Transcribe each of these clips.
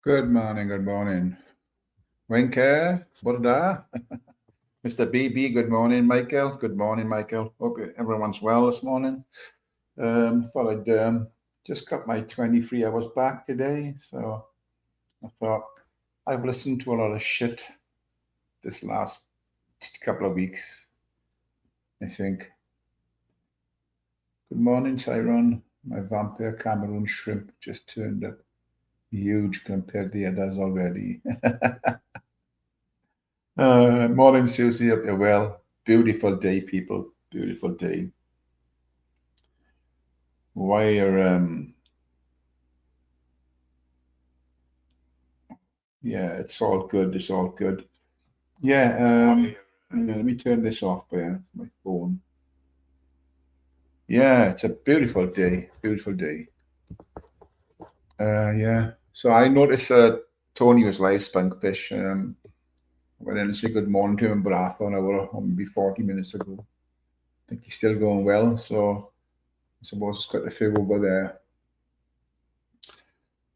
Good morning, good morning. Winker, Burda, Mr. BB, good morning, Michael. Good morning, Michael. Hope everyone's well this morning. Thought I'd just got my 23 hours back today, so I thought I've listened to a lot of shit this last couple of weeks, I think. Good morning, Tyrone. My vampire Cameroon shrimp just turned up huge compared to the others already. Morning, Susie. Up you're well. Beautiful day, people. Beautiful day. Why are Yeah, it's all good. It's all good. Yeah. Let me turn this off. It's my phone. Yeah, it's a beautiful day. Beautiful day. Yeah. So I noticed Tony was live Spunkfish. Went in and said good morning to him about half an hour or maybe 40 minutes ago. I think he's still going well. So I suppose it's got a few over there.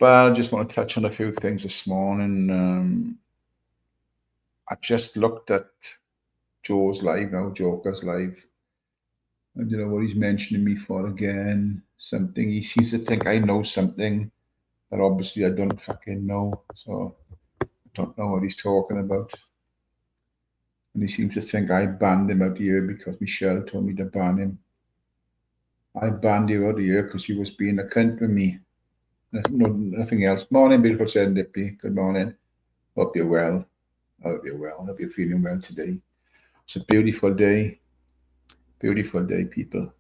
But I just want to touch on a few things this morning. I just looked at Joe's live now, Joker's live. I don't know what he's mentioning me for again. Something he seems to think I know something that obviously I don't fucking know. So I don't know what he's talking about. And he seems to think I banned him out here because Michelle told me to ban him. I banned you out here because you was being a cunt with me. Nothing else. Morning, beautiful Serendipity. Good morning. Hope you're well. I hope you're well. I hope you're feeling well today. It's a beautiful day. Beautiful day, people.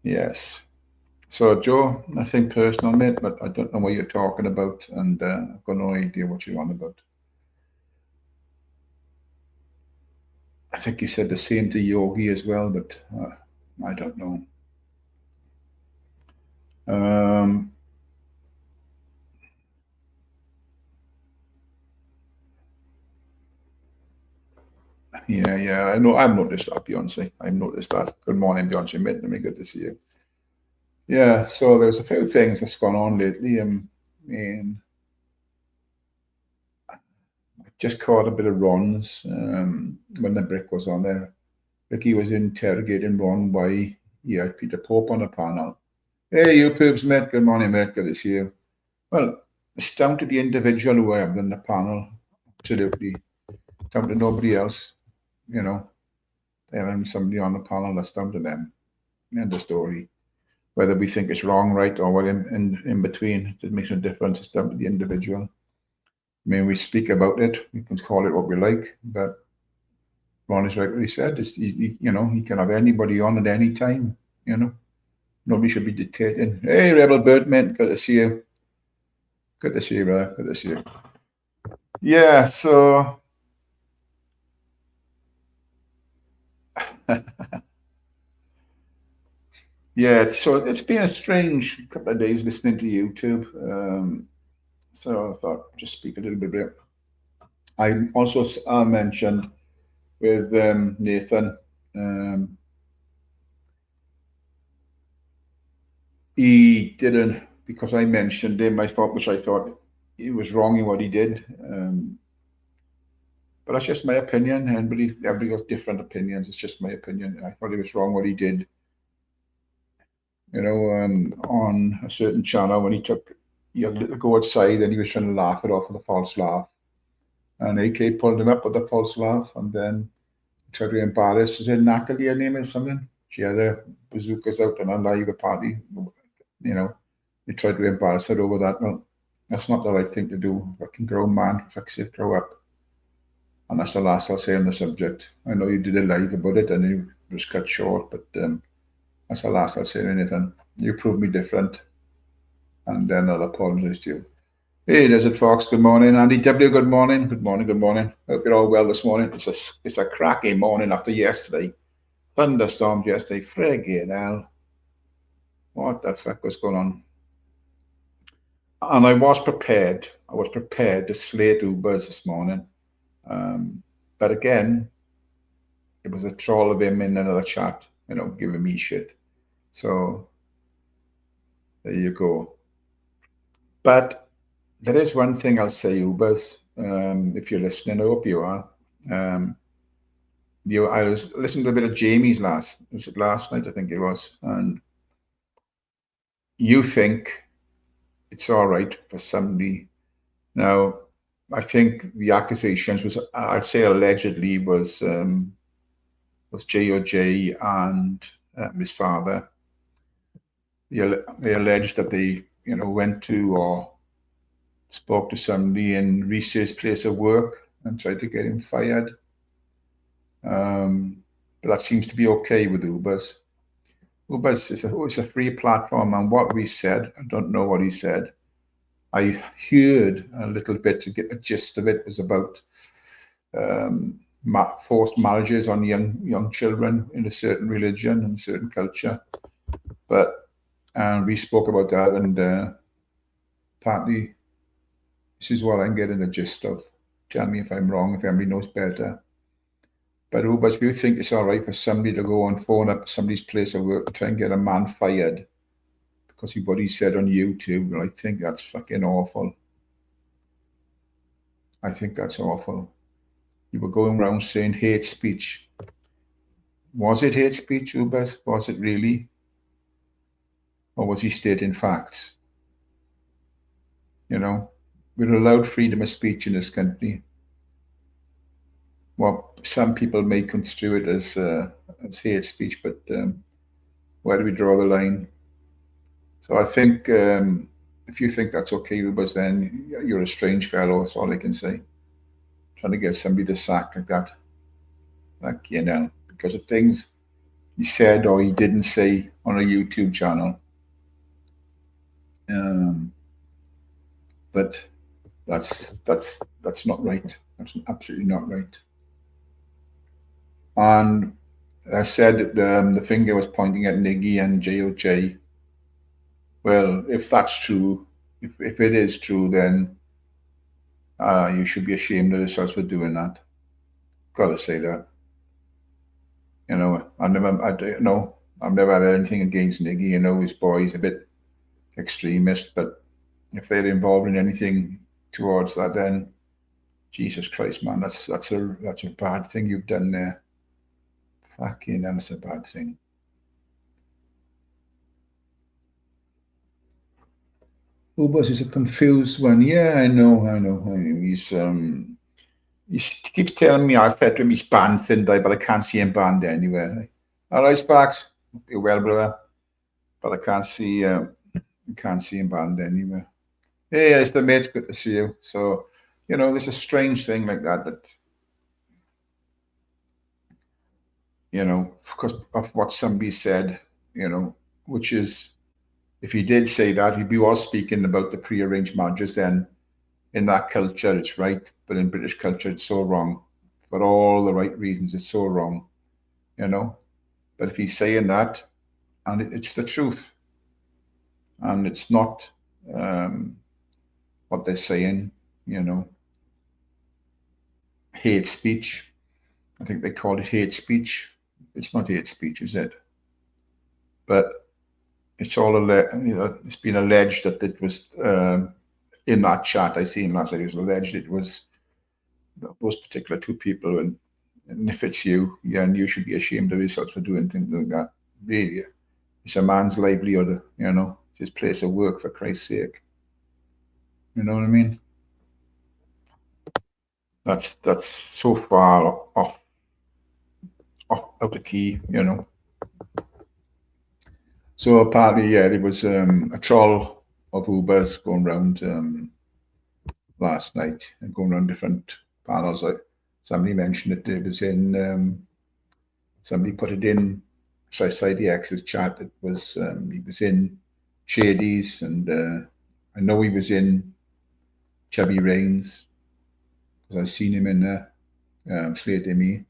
Yes. So, Joe, nothing personal, mate, but I don't know what you're talking about, and I've got no idea what you're on about. I think you said the same to Yogi as well, but I don't know. Um, yeah, I know. I've noticed that, Beyonce. I've noticed that. Good morning, Beyonce, mate. Let me good to see you. Yeah, so there's a few things that's gone on lately. And just caught a bit of Ron's when the brick was on there. Ricky was interrogating Ron why he had Peter Pope on the panel. Hey, you poobs, mate. Good morning, mate. Good to see you. Well, it's down to the individual who I have in the panel. Absolutely. Down to nobody else. You know, they having somebody on the panel that's down to them. End of story. Whether we think it's wrong, right, or what in between, it makes no difference. It's down to the individual. I mean, we speak about it. We can call it what we like, but Ron is right what he said. He can have anybody on at any time. You know, nobody should be dictating. Hey, Rebel Birdman, good to see you. Good to see you, brother. Good to see you. Yeah, so yeah, so it's been a strange couple of days listening to YouTube. So I thought just speak a little bit about it. I also mentioned with Nathan, um, he didn't, because I mentioned him, which I thought he was wrong in what he did. But that's just my opinion. Everybody has different opinions. It's just my opinion. I thought he was wrong what he did. On a certain channel when he had a little go outside and he was trying to laugh it off with a false laugh. And AK pulled him up with a false laugh and then tried to embarrass. Is it Natalie, her name is something? She had her bazookas out on a live party. You know, they tried to embarrass her over that. Well, that's not the right thing to do. Fucking grown man, fix it, grow up. And that's the last I'll say on the subject. I know you did a live about it and it was cut short, but that's the last I'll say anything. You proved me different, and then I'll apologize to you. Hey, Desert Fox, good morning. Andy W, good morning. Good morning, good morning. Hope you're all well this morning. It's a cracking morning after yesterday. Thunderstorms yesterday. Friggin' hell. What the fuck was going on? And I was prepared. I was prepared to slate Ubers this morning. But again, it was a troll of him in another chat, giving me shit. So there you go. But There is one thing I'll say, Ubers, if you're listening, I hope you are. Um, I was listening to a bit of Jamie's was it last night? I think it was. And you think it's all right for somebody. Now, I think the accusations I'd say allegedly was J.O.J. and his father. They alleged that they, went to or spoke to somebody in Reese's place of work and tried to get him fired. But that seems to be okay with Ubers. Ubers is a free platform, and what we said, I don't know what he said. I heard a little bit to get the gist of it was about um, forced marriages on young children in a certain religion and a certain culture. But we spoke about that, and partly this is what I'm getting the gist of. Tell me if I'm wrong, if anybody knows better. But Ubers, if you think it's all right for somebody to go and phone up somebody's place of work to try and get a man fired because of what he said on YouTube, I think that's fucking awful. I think that's awful. You were going around saying hate speech. Was it hate speech, Ubers? Was it really? Or was he stating facts? We're allowed freedom of speech in this country. Well, some people may construe it as hate speech, but where do we draw the line? So I think if you think that's okay, Ubers, then you're a strange fellow. That's all I can say. Trying to get somebody to sack like that, because of things he said or he didn't say on a YouTube channel. But that's not right. That's absolutely not right. And I said the finger was pointing at Niggy and J.O.J. Well, if that's true, if it is true, then you should be ashamed of yourselves for doing that. Got to say that. I've never had anything against Niggy. His boy's a bit extremist, but if they're involved in anything towards that, then Jesus Christ, man, that's a bad thing you've done there. Fucking hell, that's a bad thing. Ubers is a confused one. Yeah, I know. He keeps telling me I said to him he's banned Thinday, but I can't see him banned anywhere. All right, Sparks, you're well, brother, but I can't see him banned anywhere. Hey, it's the mate. Good to see you. So, there's a strange thing like that because of what somebody said, which is, if he did say that, he was speaking about the pre-arranged marriages, then in that culture it's right, but in British culture it's so wrong. For all the right reasons, it's so wrong, But if he's saying that, and it's the truth, and it's not what they're saying, hate speech. I think they call it hate speech. It's not hate speech, is it? But it's all it's been alleged that it was in that chat I seen last night. It was alleged it was those particular two people, and if it's you, yeah, and you should be ashamed of yourself for doing things like that. Really, it's a man's livelihood, his place of work, for Christ's sake. You know what I mean? That's so far off out of key, So apparently, yeah, there was a troll of Ubers going around last night and going around different panels. Like somebody mentioned it. It was in somebody put it in Society X's chat. It was he was in Shady's, and I know he was in Chubby Rains because I've seen him in there, Slate me.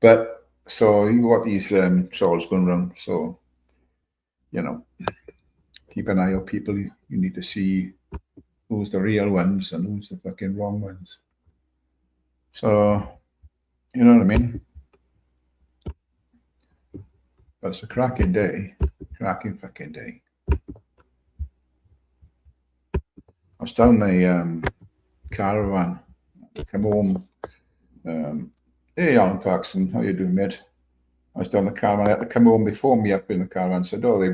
But so you got these trolls going around. So keep an eye out, people. You need to see who's the real ones and who's the fucking wrong ones. So, you know what I mean? But it's a cracking day. Cracking fucking day. I was down the caravan, come home. Hey, Alan Clarkson, how you doing, mate? I was down the caravan. I had to come home before me up in the caravan. Said, oh, they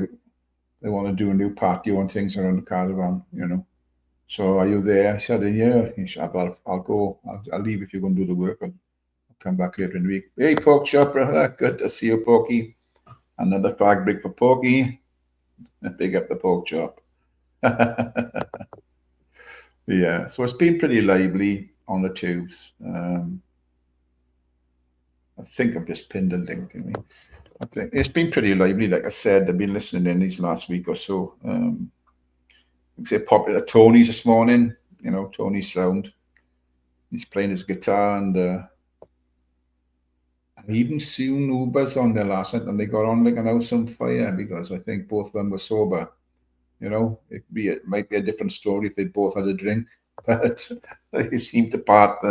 want to do a new patio and things around the caravan, you know. So are you there? I said, yeah. He said, I'll go. I'll leave if you're going to do the work. I'll come back later in the week. Hey, Pork Chop, brother. Good to see you, Porky. Another flag break for Porky. Big up the Pork Chop. Yeah, so it's been pretty lively on the tubes. I think I've just pinned a link. I think it's been pretty lively. Like I said, I've been listening in these last week or so. I'd say popular Tony's this morning. You know, Tony's sound. He's playing his guitar, and I even seen Ubers on there last night, and they got on like an house on fire because I think both of them were sober. You know, it might be a different story if they both had a drink, but they seem to part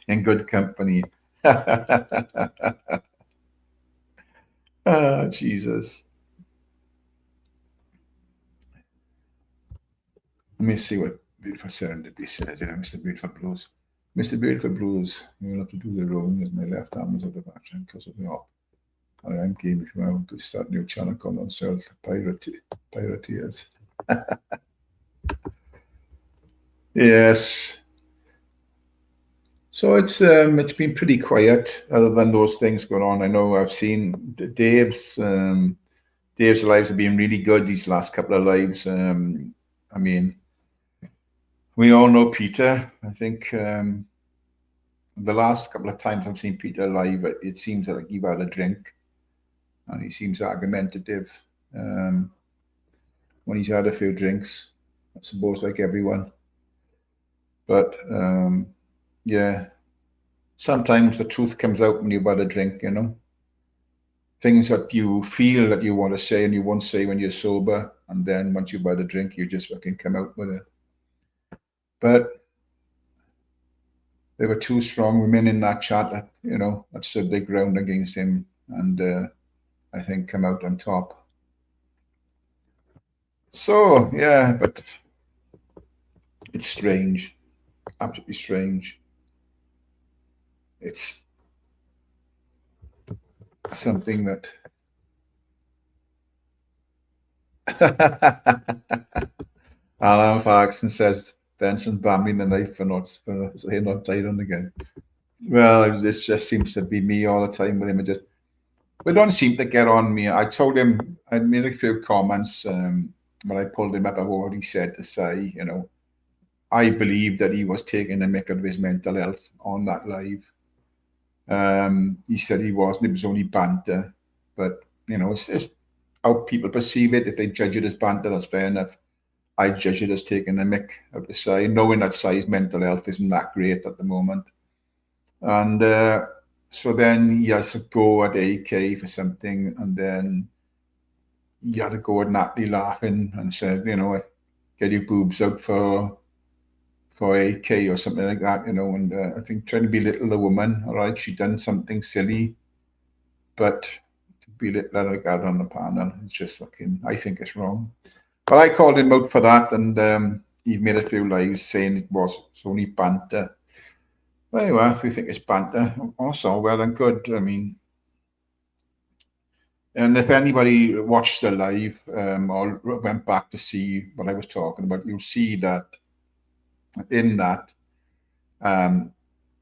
in good company. Ah, Jesus. Let me see what Beautiful Serendipity says. Yeah, Mr. Beautiful Blues. Mr. Beautiful Blues, you'll have to do the rolling as my left arm is out of action because of the op. I'm game if you want to start a new channel called on self pirateers. Yes. So it's been pretty quiet other than those things going on. I know I've seen Dave's lives have been really good these last couple of lives. I mean, we all know Peter. I think the last couple of times I've seen Peter live, it seems like he's had a drink, and he seems argumentative when he's had a few drinks. I suppose like everyone, but yeah, sometimes the truth comes out when you've had a drink. You know, things that you feel that you want to say and you won't say when you're sober, and then once you've had a drink, you just fucking come out with it. But there were two strong women in that chat that, you know, that stood their ground against him, and I think come out on top. So yeah, but it's strange, absolutely strange. It's something that Alan Faxon says Benson bambing the knife for saying not tied on again. Well, this just seems to be me all the time with him. We don't seem to get on me. I told him I made a few comments, but I pulled him up about what he said to say. You know, I believe that he was taking a mick of his mental health on that live. He said he wasn't. It was only banter, but you know, it's just how people perceive it. If they judge it as banter, that's fair enough. I judge it as taking a mick out the side, knowing that Sai's mental health isn't that great at the moment. And so then he has to go at AK for something, and then he had to go at Natalie laughing and said, you know, get your boobs out for AK or something like that, you know, and I think trying to belittle the woman, all right, she done something silly, but to belittle her like that on the panel, it's just fucking, I think it's wrong. But I called him out for that, and he made a few lives saying it's only banter. Well, anyway, if you think it's banter, also well and good. I mean, and if anybody watched the live or went back to see what I was talking about, you'll see that in that,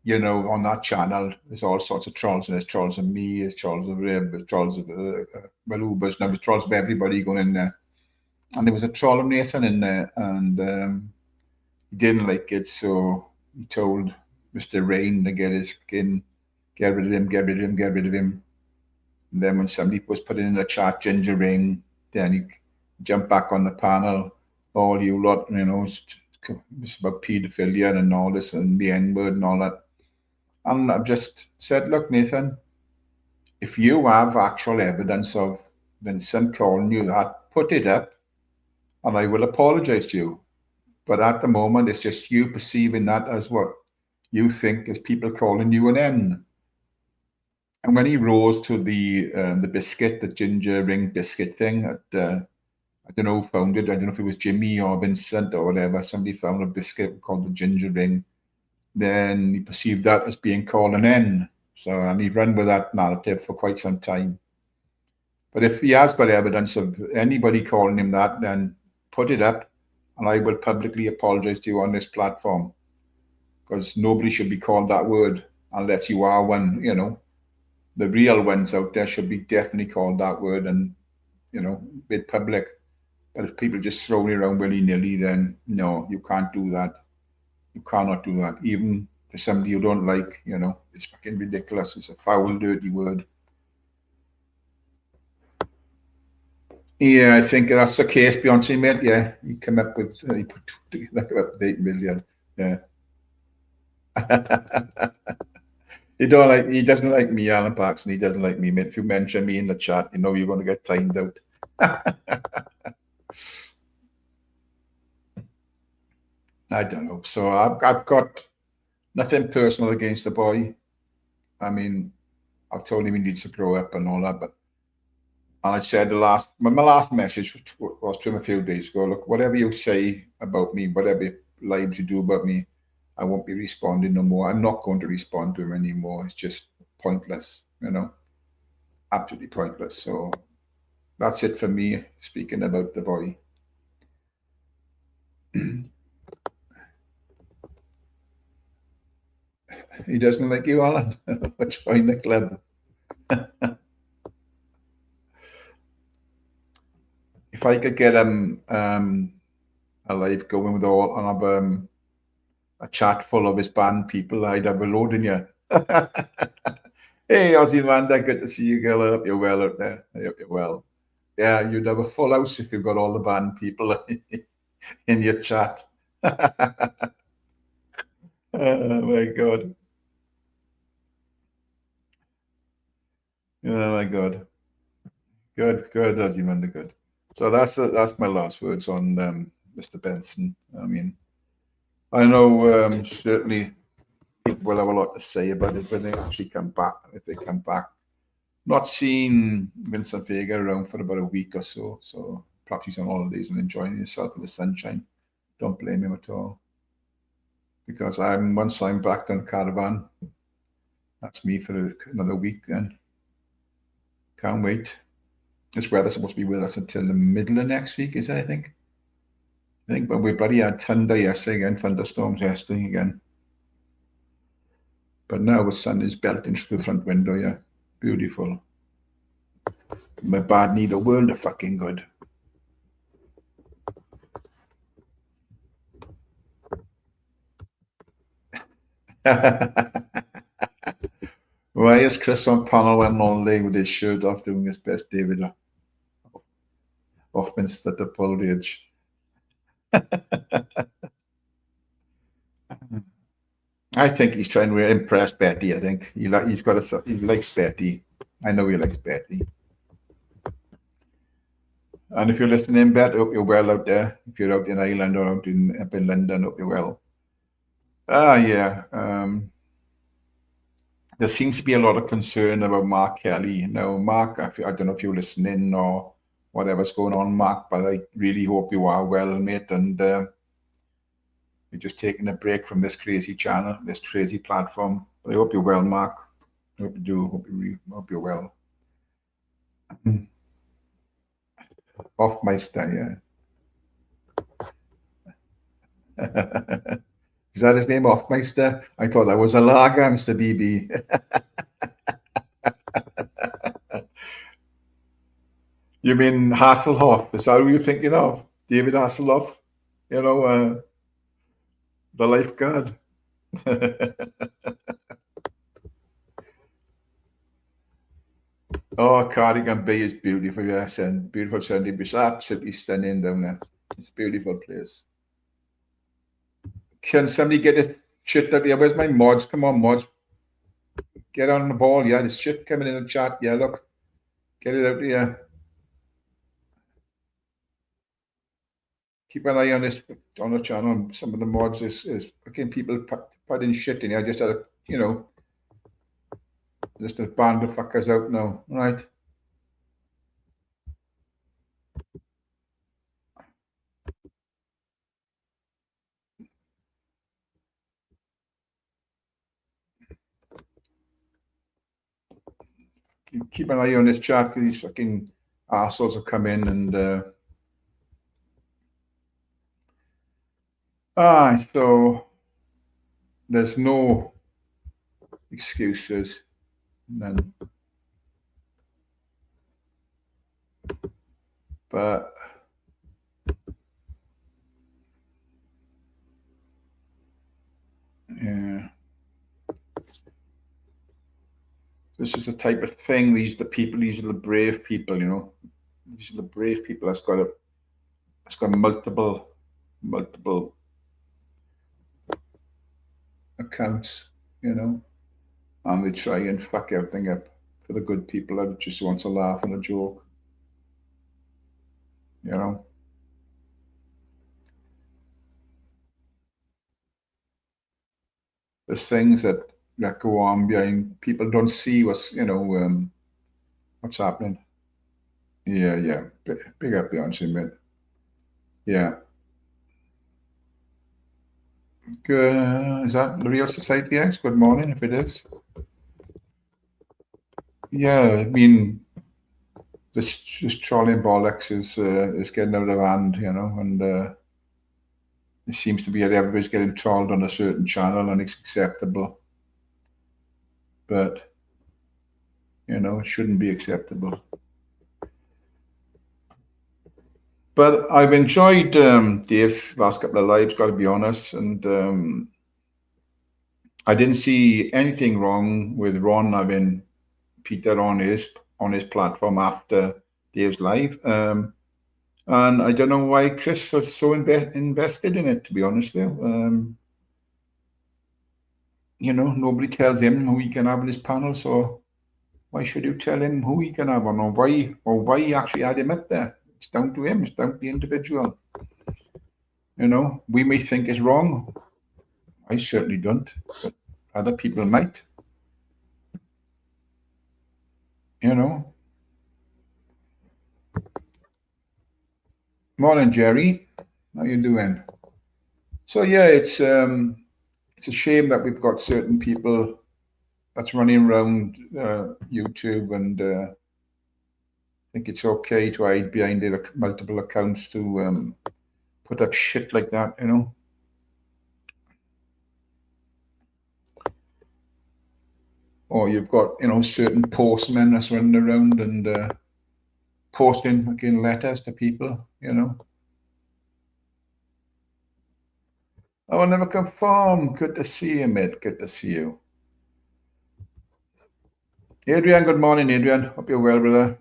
you know, on that channel, there's all sorts of trolls, and there's trolls of me, there's trolls of Rib, there's trolls of Ubers, now there's trolls of everybody going in there. And there was a troll of Nathan in there, and he didn't like it, so he told Mr. Rain to get his skin, get rid of him, get rid of him, get rid of him. And then when somebody was putting in the chat, Ginger Ring, then he jumped back on the panel, all you lot, you know, it's about paedophilia and all this and the N-word and all that. And I've just said, look, Nathan, if you have actual evidence of Vincent calling you that, put it up, and I will apologize to you. But at the moment, it's just you perceiving that as what you think is people calling you an N. And when he rose to the biscuit, the ginger ring biscuit thing at I don't know who found it. I don't know if it was Jimmy or Vincent or whatever. Somebody found a biscuit called the ginger ring. Then he perceived that as being called an N. So, and he ran with that narrative for quite some time. But if he has got evidence of anybody calling him that, then put it up, and I will publicly apologize to you on this platform, because nobody should be called that word unless you are one. You know, the real ones out there should be definitely called that word and, you know, made public. But if people just throw it around willy-nilly, then no, you can't do that. You cannot do that. Even to somebody you don't like, you know, it's fucking ridiculous. It's a foul, dirty word. Yeah, I think that's the case, Beyonce, mate. Yeah, he came up with, he put like about 8 million. Yeah. He don't like, he doesn't like me, Alan Paxton. He doesn't like me, mate. If you mention me in the chat, you know you're going to get timed out. I don't know. So I've got nothing personal against the boy. I mean, I've told him he needs to grow up and all that, but and I said my last message was to him a few days ago. Look, whatever you say about me, whatever lives you do about me, I won't be responding no more. I'm not going to respond to him anymore. It's just pointless, you know, absolutely pointless. So that's it for me. Speaking about the boy. He doesn't like you, Alan. Let's join the club. If I could get a live going with all and have a chat full of his band people, I'd have a load in you. Hey, Aussie Manda, good to see you, girl. I hope you're well out there. I hope you're well. Yeah, you'd have a full house if you've got all the band people in your chat. Oh my God. Oh my God. Good, good, Aussie Manda, good. So that's my last words on Mr. Benson. I mean, I know certainly people will have a lot to say about it when they actually come back, if they come back. Not seen Vincent Vega around for about a week or so, so perhaps he's on holidays and enjoying himself in the sunshine. Don't blame him at all. Because once I'm back on caravan, that's me for another week then. Can't wait. This weather's supposed to be with us until the middle of next week, is it, I think? But we bloody had thunder yesterday again, thunderstorms yesterday again. But now the sun is belting through the front window, yeah. Beautiful. My bad knee, the world of fucking good. Why is Chris on panel when only with his shirt off doing his best David Offminster to Puldage? I think he's trying to impress Betty. I think he likes Betty. I know he likes Betty. And if you're listening, Bet, I hope you're well out there. If you're out in Ireland or up in London, I hope you're well. Yeah. There seems to be a lot of concern about Mark Kelly. Now, Mark, I don't know if you're listening or whatever's going on, Mark, but I really hope you are well, mate, and you're just taking a break from this crazy channel, this crazy platform. But I hope you're well, Mark. I hope you do. Hope you're well. Off my style, yeah. Is that his name, Offmeister? I thought that was a lager, Mr. BB. You mean Hasselhoff? Is that who you're thinking of? David Hasselhoff? You know, the lifeguard. Oh, Cardigan Bay is beautiful, yes, and beautiful Sunday Beach. Absolutely stunning down there. It's a beautiful place. Can somebody get this shit out here? Where's my mods? Come on, mods. Get on the ball, yeah. There's shit coming in the chat. Yeah, look. Get it out here. Keep an eye on this on the channel. Some of the mods is again people putting shit in here. I just had a, you know, just a band of fuckers out now. Right. keep an eye on this chat because these fucking assholes have come in and so there's no excuses. None. But yeah, this is the type of thing. These are the people. These are the brave people. You know, these are the brave people that's got multiple accounts. You know, and they try and fuck everything up for the good people that just wants to laugh and a joke. You know, there's things that go on behind people don't see what's happening. Yeah, yeah. Big up Beyonce, man. Yeah. Good. Is that the Real Society X? Good morning, if it is. Yeah, I mean, this trolley and bollocks is getting out of hand, you know, and it seems to be that everybody's getting trolled on a certain channel and it's acceptable, but you know, it shouldn't be acceptable. But I've enjoyed Dave's last couple of lives, got to be honest, and I didn't see anything wrong with Ron having Peter on his platform after Dave's live. And I don't know why Chris was so invested in it, to be honest, though. You know, nobody tells him who he can have on his panel, so why should you tell him who he can have on or why he actually had him up there? It's down to him, it's down to the individual. You know, we may think it's wrong. I certainly don't, but other people might. You know. Morning, Jerry. How you doing? So yeah, it's a shame that we've got certain people that's running around YouTube and think it's okay to hide behind their multiple accounts to put up shit like that, you know. Or you've got, you know, certain postmen that's running around and posting fucking letters to people, you know. I will never conform. Good to see you, mate. Good to see you. Adrian, good morning, Adrian. Hope you're well, brother.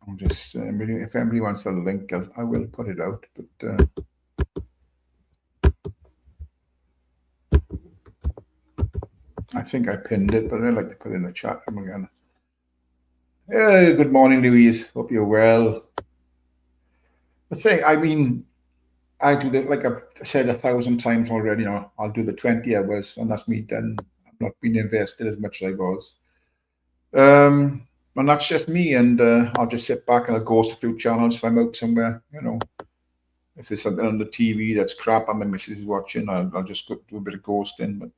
I'm just, if anybody wants a link, I will put it out. But I think I pinned it, but I'd like to put it in the chat room again. Hey, good morning, Louise. Hope you're well. The thing, I mean, I do that, like I've said 1,000 times already. You know, I'll do the 20 hours, and that's me done. I'm not being invested as much as I was. And that's just me, and I'll just sit back and I'll ghost a few channels if I'm out somewhere. You know, if there's something on the TV that's crap and my missus is watching, I'll just go do a bit of ghosting. But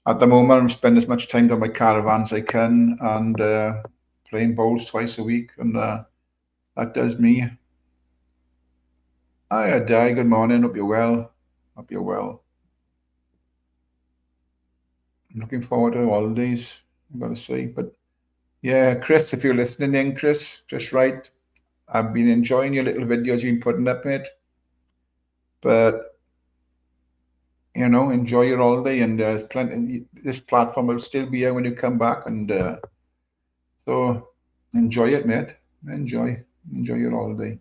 at the moment, I'm spending as much time on my caravan as I can and playing bowls twice a week, and that does me. Hi, Di. Good morning. Hope you're well. Hope you're well. I'm looking forward to the holidays, I've got to say. But yeah, Chris, if you're listening in, Chris, just right. I've been enjoying your little videos you've been putting up, mate. But you know, enjoy your holiday, and there's plenty. This platform will still be here when you come back, and so enjoy it, mate. Enjoy your holiday.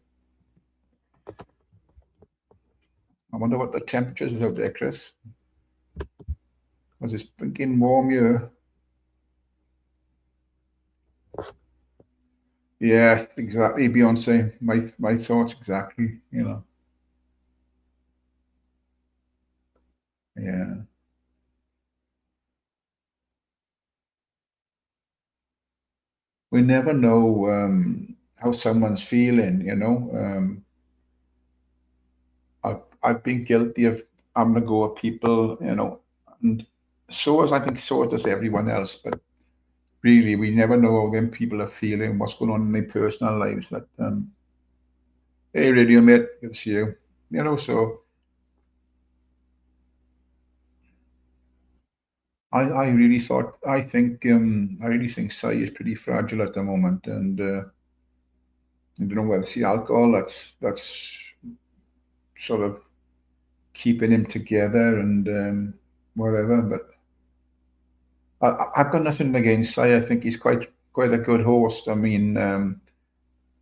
I wonder what the temperatures is out there, Chris. Was it freaking warm here? Yes, exactly, Beyonce. My thoughts exactly. You know. Yeah. We never know how someone's feeling. You know. I've been guilty of having to go at people. You know, and so as I think so does everyone else. But really, we never know how them people are feeling, what's going on in their personal lives. That hey, radio mate, good to see you. You know, so I really thought, I really think Sai is pretty fragile at the moment, and I don't know whether it's the alcohol that's sort of keeping him together and whatever. But I've got nothing against Sai. I think he's quite a good host. I mean,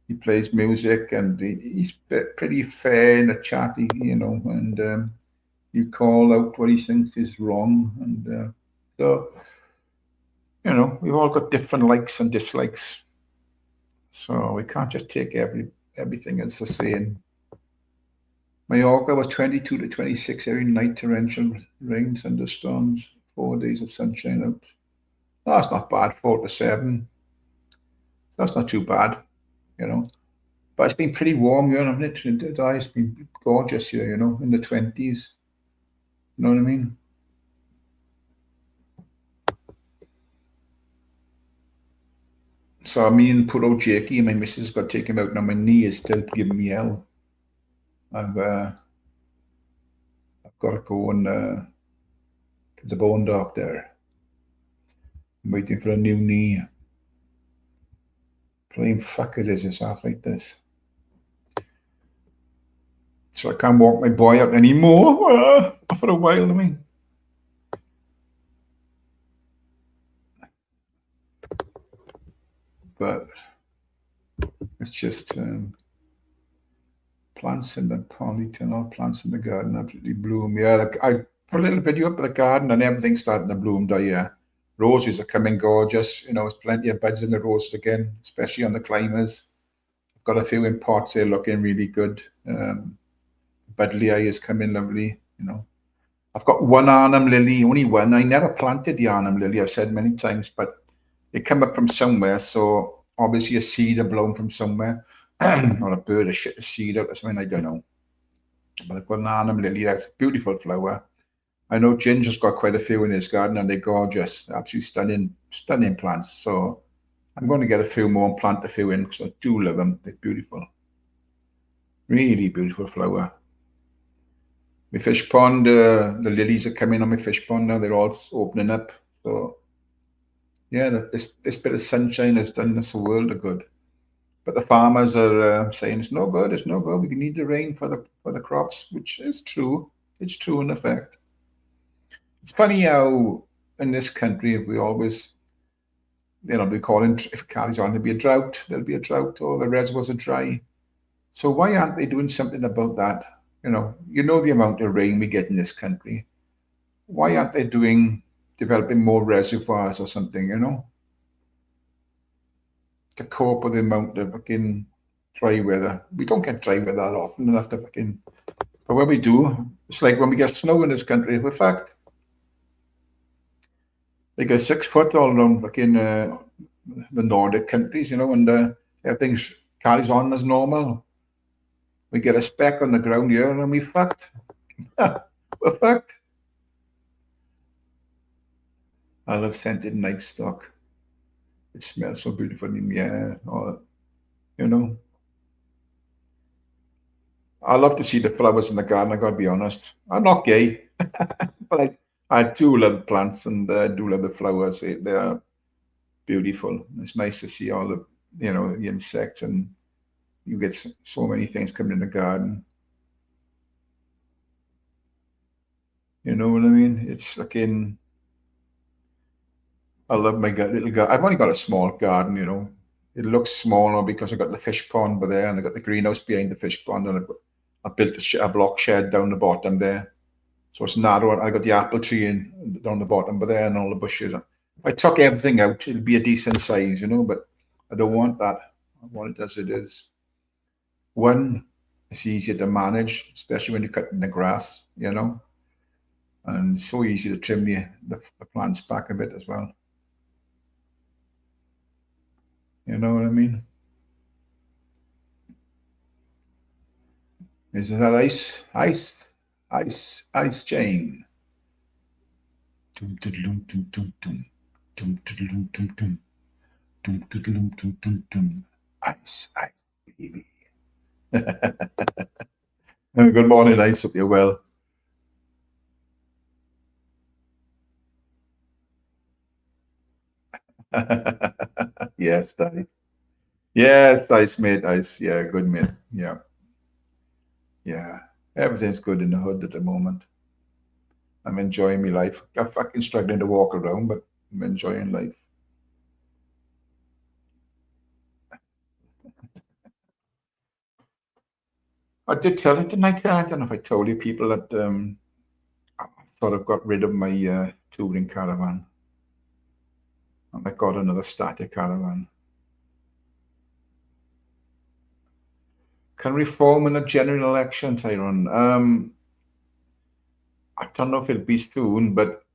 he plays music and he's pretty fair in the chat, you know, and you call out what he thinks is wrong, and so you know we've all got different likes and dislikes, so we can't just take everything as the same. Mallorca was 22 to 26 every night, torrential rain, thunderstorms, 4 days of sunshine out. No, that's not bad. 4 to 7. That's not too bad, you know. But it's been pretty warm here, hasn't it? It's been gorgeous here, you know, in the 20s. You know what I mean? So me and poor old Jakey, my missus got taken out now. My knee is still giving me hell. I've got to go and to the bone doctor. I'm waiting for a new knee. Plain fuck it is, it's arthritis. So I can't walk my boy out anymore for a while, I mean. But it's just plants in the polytunnel, plants in the garden absolutely bloom. Yeah, like I put a little video up of the garden and everything's starting to bloom down here. Roses are coming gorgeous. You know, there's plenty of buds in the roses again, especially on the climbers. I've got a few in pots here looking really good. Budleia is coming lovely, you know. I've got one Arnhem lily, only one. I never planted the Arnhem lily, I've said many times, but they come up from somewhere. So obviously a seed are blown from somewhere, or a bird has shit a seed out or something, I don't know. But I've got an Arnhem lily, that's a beautiful flower. I know Ginger's got quite a few in his garden and they're gorgeous, absolutely stunning plants. So I'm going to get a few more and plant a few in because I do love them. They're beautiful. Really beautiful flower. My fish pond, the lilies are coming on my fish pond now. They're all opening up. So yeah, this bit of sunshine has done us a world of good. But the farmers are saying it's no good. It's no good. We need the rain for the crops, which is true. It's true in effect. It's funny how in this country we always, you know, we call it, if it carries on, there'll be a drought. There'll be a drought, or the reservoirs are dry. So why aren't they doing something about that? You know the amount of rain we get in this country. Why aren't they developing more reservoirs or something? You know, to cope with the amount of fucking dry weather. We don't get dry weather that often enough to fucking. But when we do, it's like when we get snow in this country. In fact, they get 6 foot all around fucking the Nordic countries, you know, and everything carries on as normal. We get a speck on the ground here and we fucked. We're fucked. I love scented night stock. It smells so beautiful in the air. Or, you know, I love to see the flowers in the garden. I gotta be honest. I'm not gay, but I do love plants and I do love the flowers. They are beautiful. It's nice to see all the insects, and you get so many things coming in the garden. You know what I mean? It's fucking. I love my little garden. I've only got a small garden, you know. It looks smaller because I got the fish pond there, and I got the greenhouse behind the fish pond, and I built a block shed down the bottom there. So it's narrow. I got the apple tree down the bottom, but there and all the bushes. If I took everything out, it'd be a decent size, you know. But I don't want that. I want it as it is. One, it's easier to manage, especially when you're cutting the grass, you know. And it's so easy to trim the plants back a bit as well. You know what I mean? Is that ice chain? Tum, tum, tum, tum, tum, tum, tum, tum, tum, tum. Ice, ice, baby. Good morning, Ice. Hope you're well. Yes, Ice. Yes, Ice, mate. Ice. Yeah, good, mate. Yeah, yeah. Everything's good in the hood at the moment. I'm enjoying my life. I'm fucking struggling to walk around, but I'm enjoying life. I did tell you, didn't I tell? I don't know if I told you people that I thought I've got rid of my touring caravan and I got another static caravan. Can reform in a general election, Tyrone? I don't know if it'll be soon, but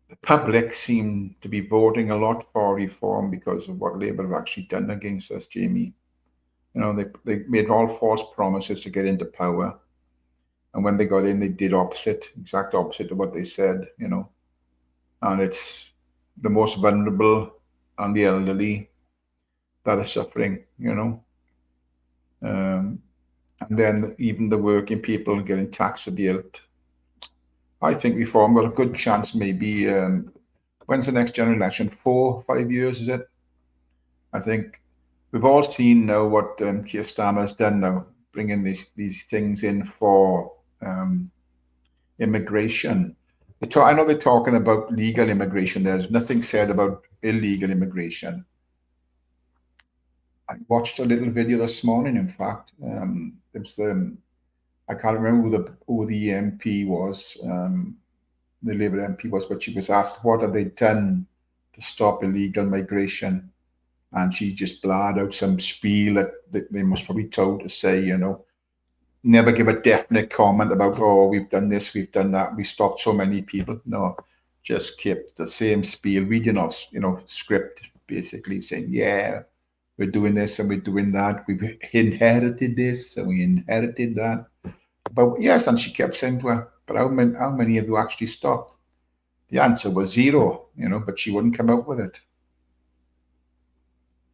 the public seem to be voting a lot for reform because of what Labour have actually done against us, Jamie. You know, they made all false promises to get into power. And when they got in, they did exact opposite of what they said, you know. And it's the most vulnerable and the elderly that are suffering, you know. And then even the working people getting taxed at the hilt. I think reform got a good chance, maybe. When's the next general election? 4, 5 years, is it? I think we've all seen now what Keir Starmer has done now, bringing these things in for immigration. I know they're talking about legal immigration. There's nothing said about illegal immigration. I watched a little video this morning, in fact. It was, I can't remember who the MP was, the Labour MP was, but she was asked, what have they done to stop illegal migration? And she just blared out some spiel that they must probably told to say, you know, never give a definite comment about, oh, we've done this, we've done that, we stopped so many people. No, just kept the same spiel, reading off, you know, script, basically saying, yeah, we're doing this and we're doing that. We've inherited this and we inherited that. But yes, and she kept saying to her, but how many have you actually stopped? The answer was zero, you know, but she wouldn't come up with it.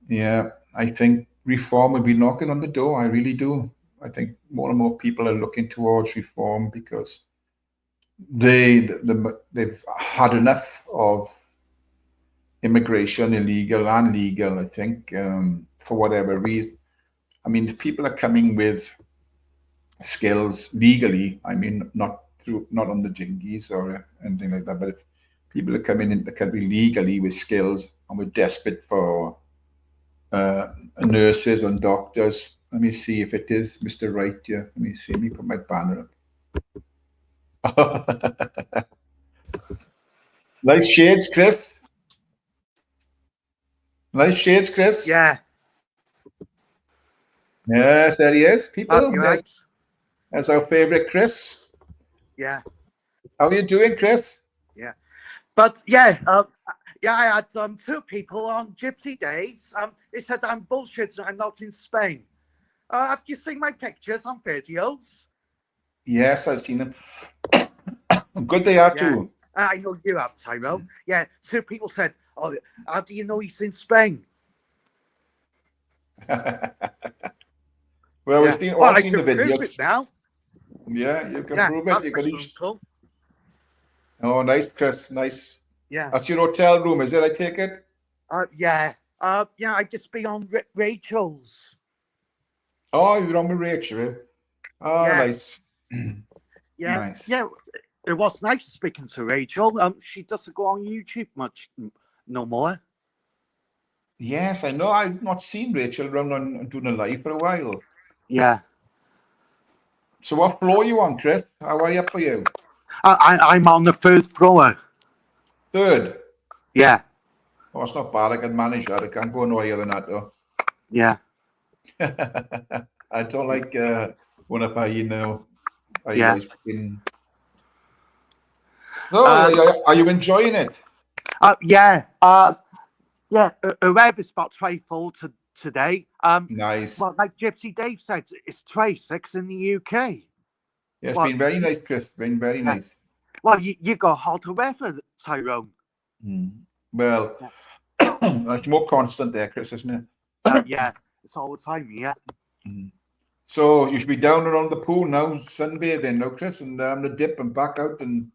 Yeah, I think reform will be knocking on the door. I really do. I think more and more people are looking towards reform because they've had enough of immigration, illegal and legal. I think for whatever reason. I mean, if people are coming with skills legally. I mean, not on the dinghies or anything like that. But if people are coming into the country legally with skills and we're desperate for nurses and doctors. Let me see if it is Mr. Wright here. Let me see. Let me put my banner up. Nice shades, Chris. Nice shades, Chris. Yeah. Yes, there he is. People, right. That's our favorite Chris. Yeah. How are you doing, Chris? Yeah. But yeah, I had 2 people on Gypsy Dates. They said I'm bullshit and I'm not in Spain. Have you seen my pictures on videos? Yes, I've seen them. Good they are too. I know you have, Tyrone. Yeah, 2 people said, "Oh, how do you know he's in Spain?" Well, we've seen all seen the videos. Prove it now. Yeah, you can prove it. You can cool. Oh, nice, Chris. Nice. Yeah. That's your hotel room, is it? I take it. Yeah. I just be on Rachel's. Oh, you're on with Rachel. Oh, nice. Yeah. Nice. Yeah. It was nice speaking to Rachel. She doesn't go on YouTube much no more. Yes, I know. I've not seen Rachel around on doing a live for a while. Yeah. So what floor are you on, Chris? How are you up for you? I'm on the 3rd floor. 3rd? Yeah. Oh, it's not bad. I can manage that. I can't go no higher than that, though. Yeah. I don't like when I buy, you know, yeah. So, are you enjoying it? Yeah. Weather's about 24 today. Nice. Well, like Gypsy Dave said, it's 26 in the UK. Yeah, it's been very nice, Chris. Been very nice. Well, you got hotter weather, Tyrone. Well, It's more constant there, Chris, isn't it? Yeah, it's all the time. Yeah. Mm. So you should be down around the pool now, sunbathing, no, Chris, and the dip and back out. And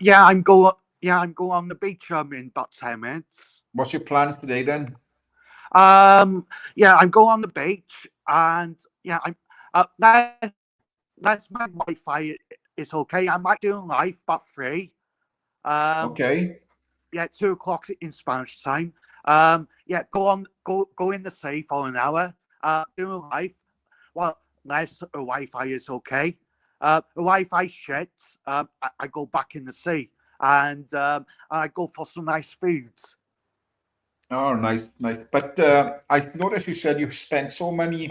Yeah, I'm going. Yeah, I'm going on the beach in about 10 minutes. what's your plans today then? Yeah, I'm going on the beach, and yeah, I'm. That's my Wi-Fi is okay. I might do live, but free. Okay. Yeah, 2 o'clock in Spanish time. Yeah, go in the sea for an hour. Doing live. Well, unless the Wi-Fi is okay. The Wi-Fi shit. I go back in the sea, and I go for some nice foods. Oh, nice, nice. But I noticed you said you spent so many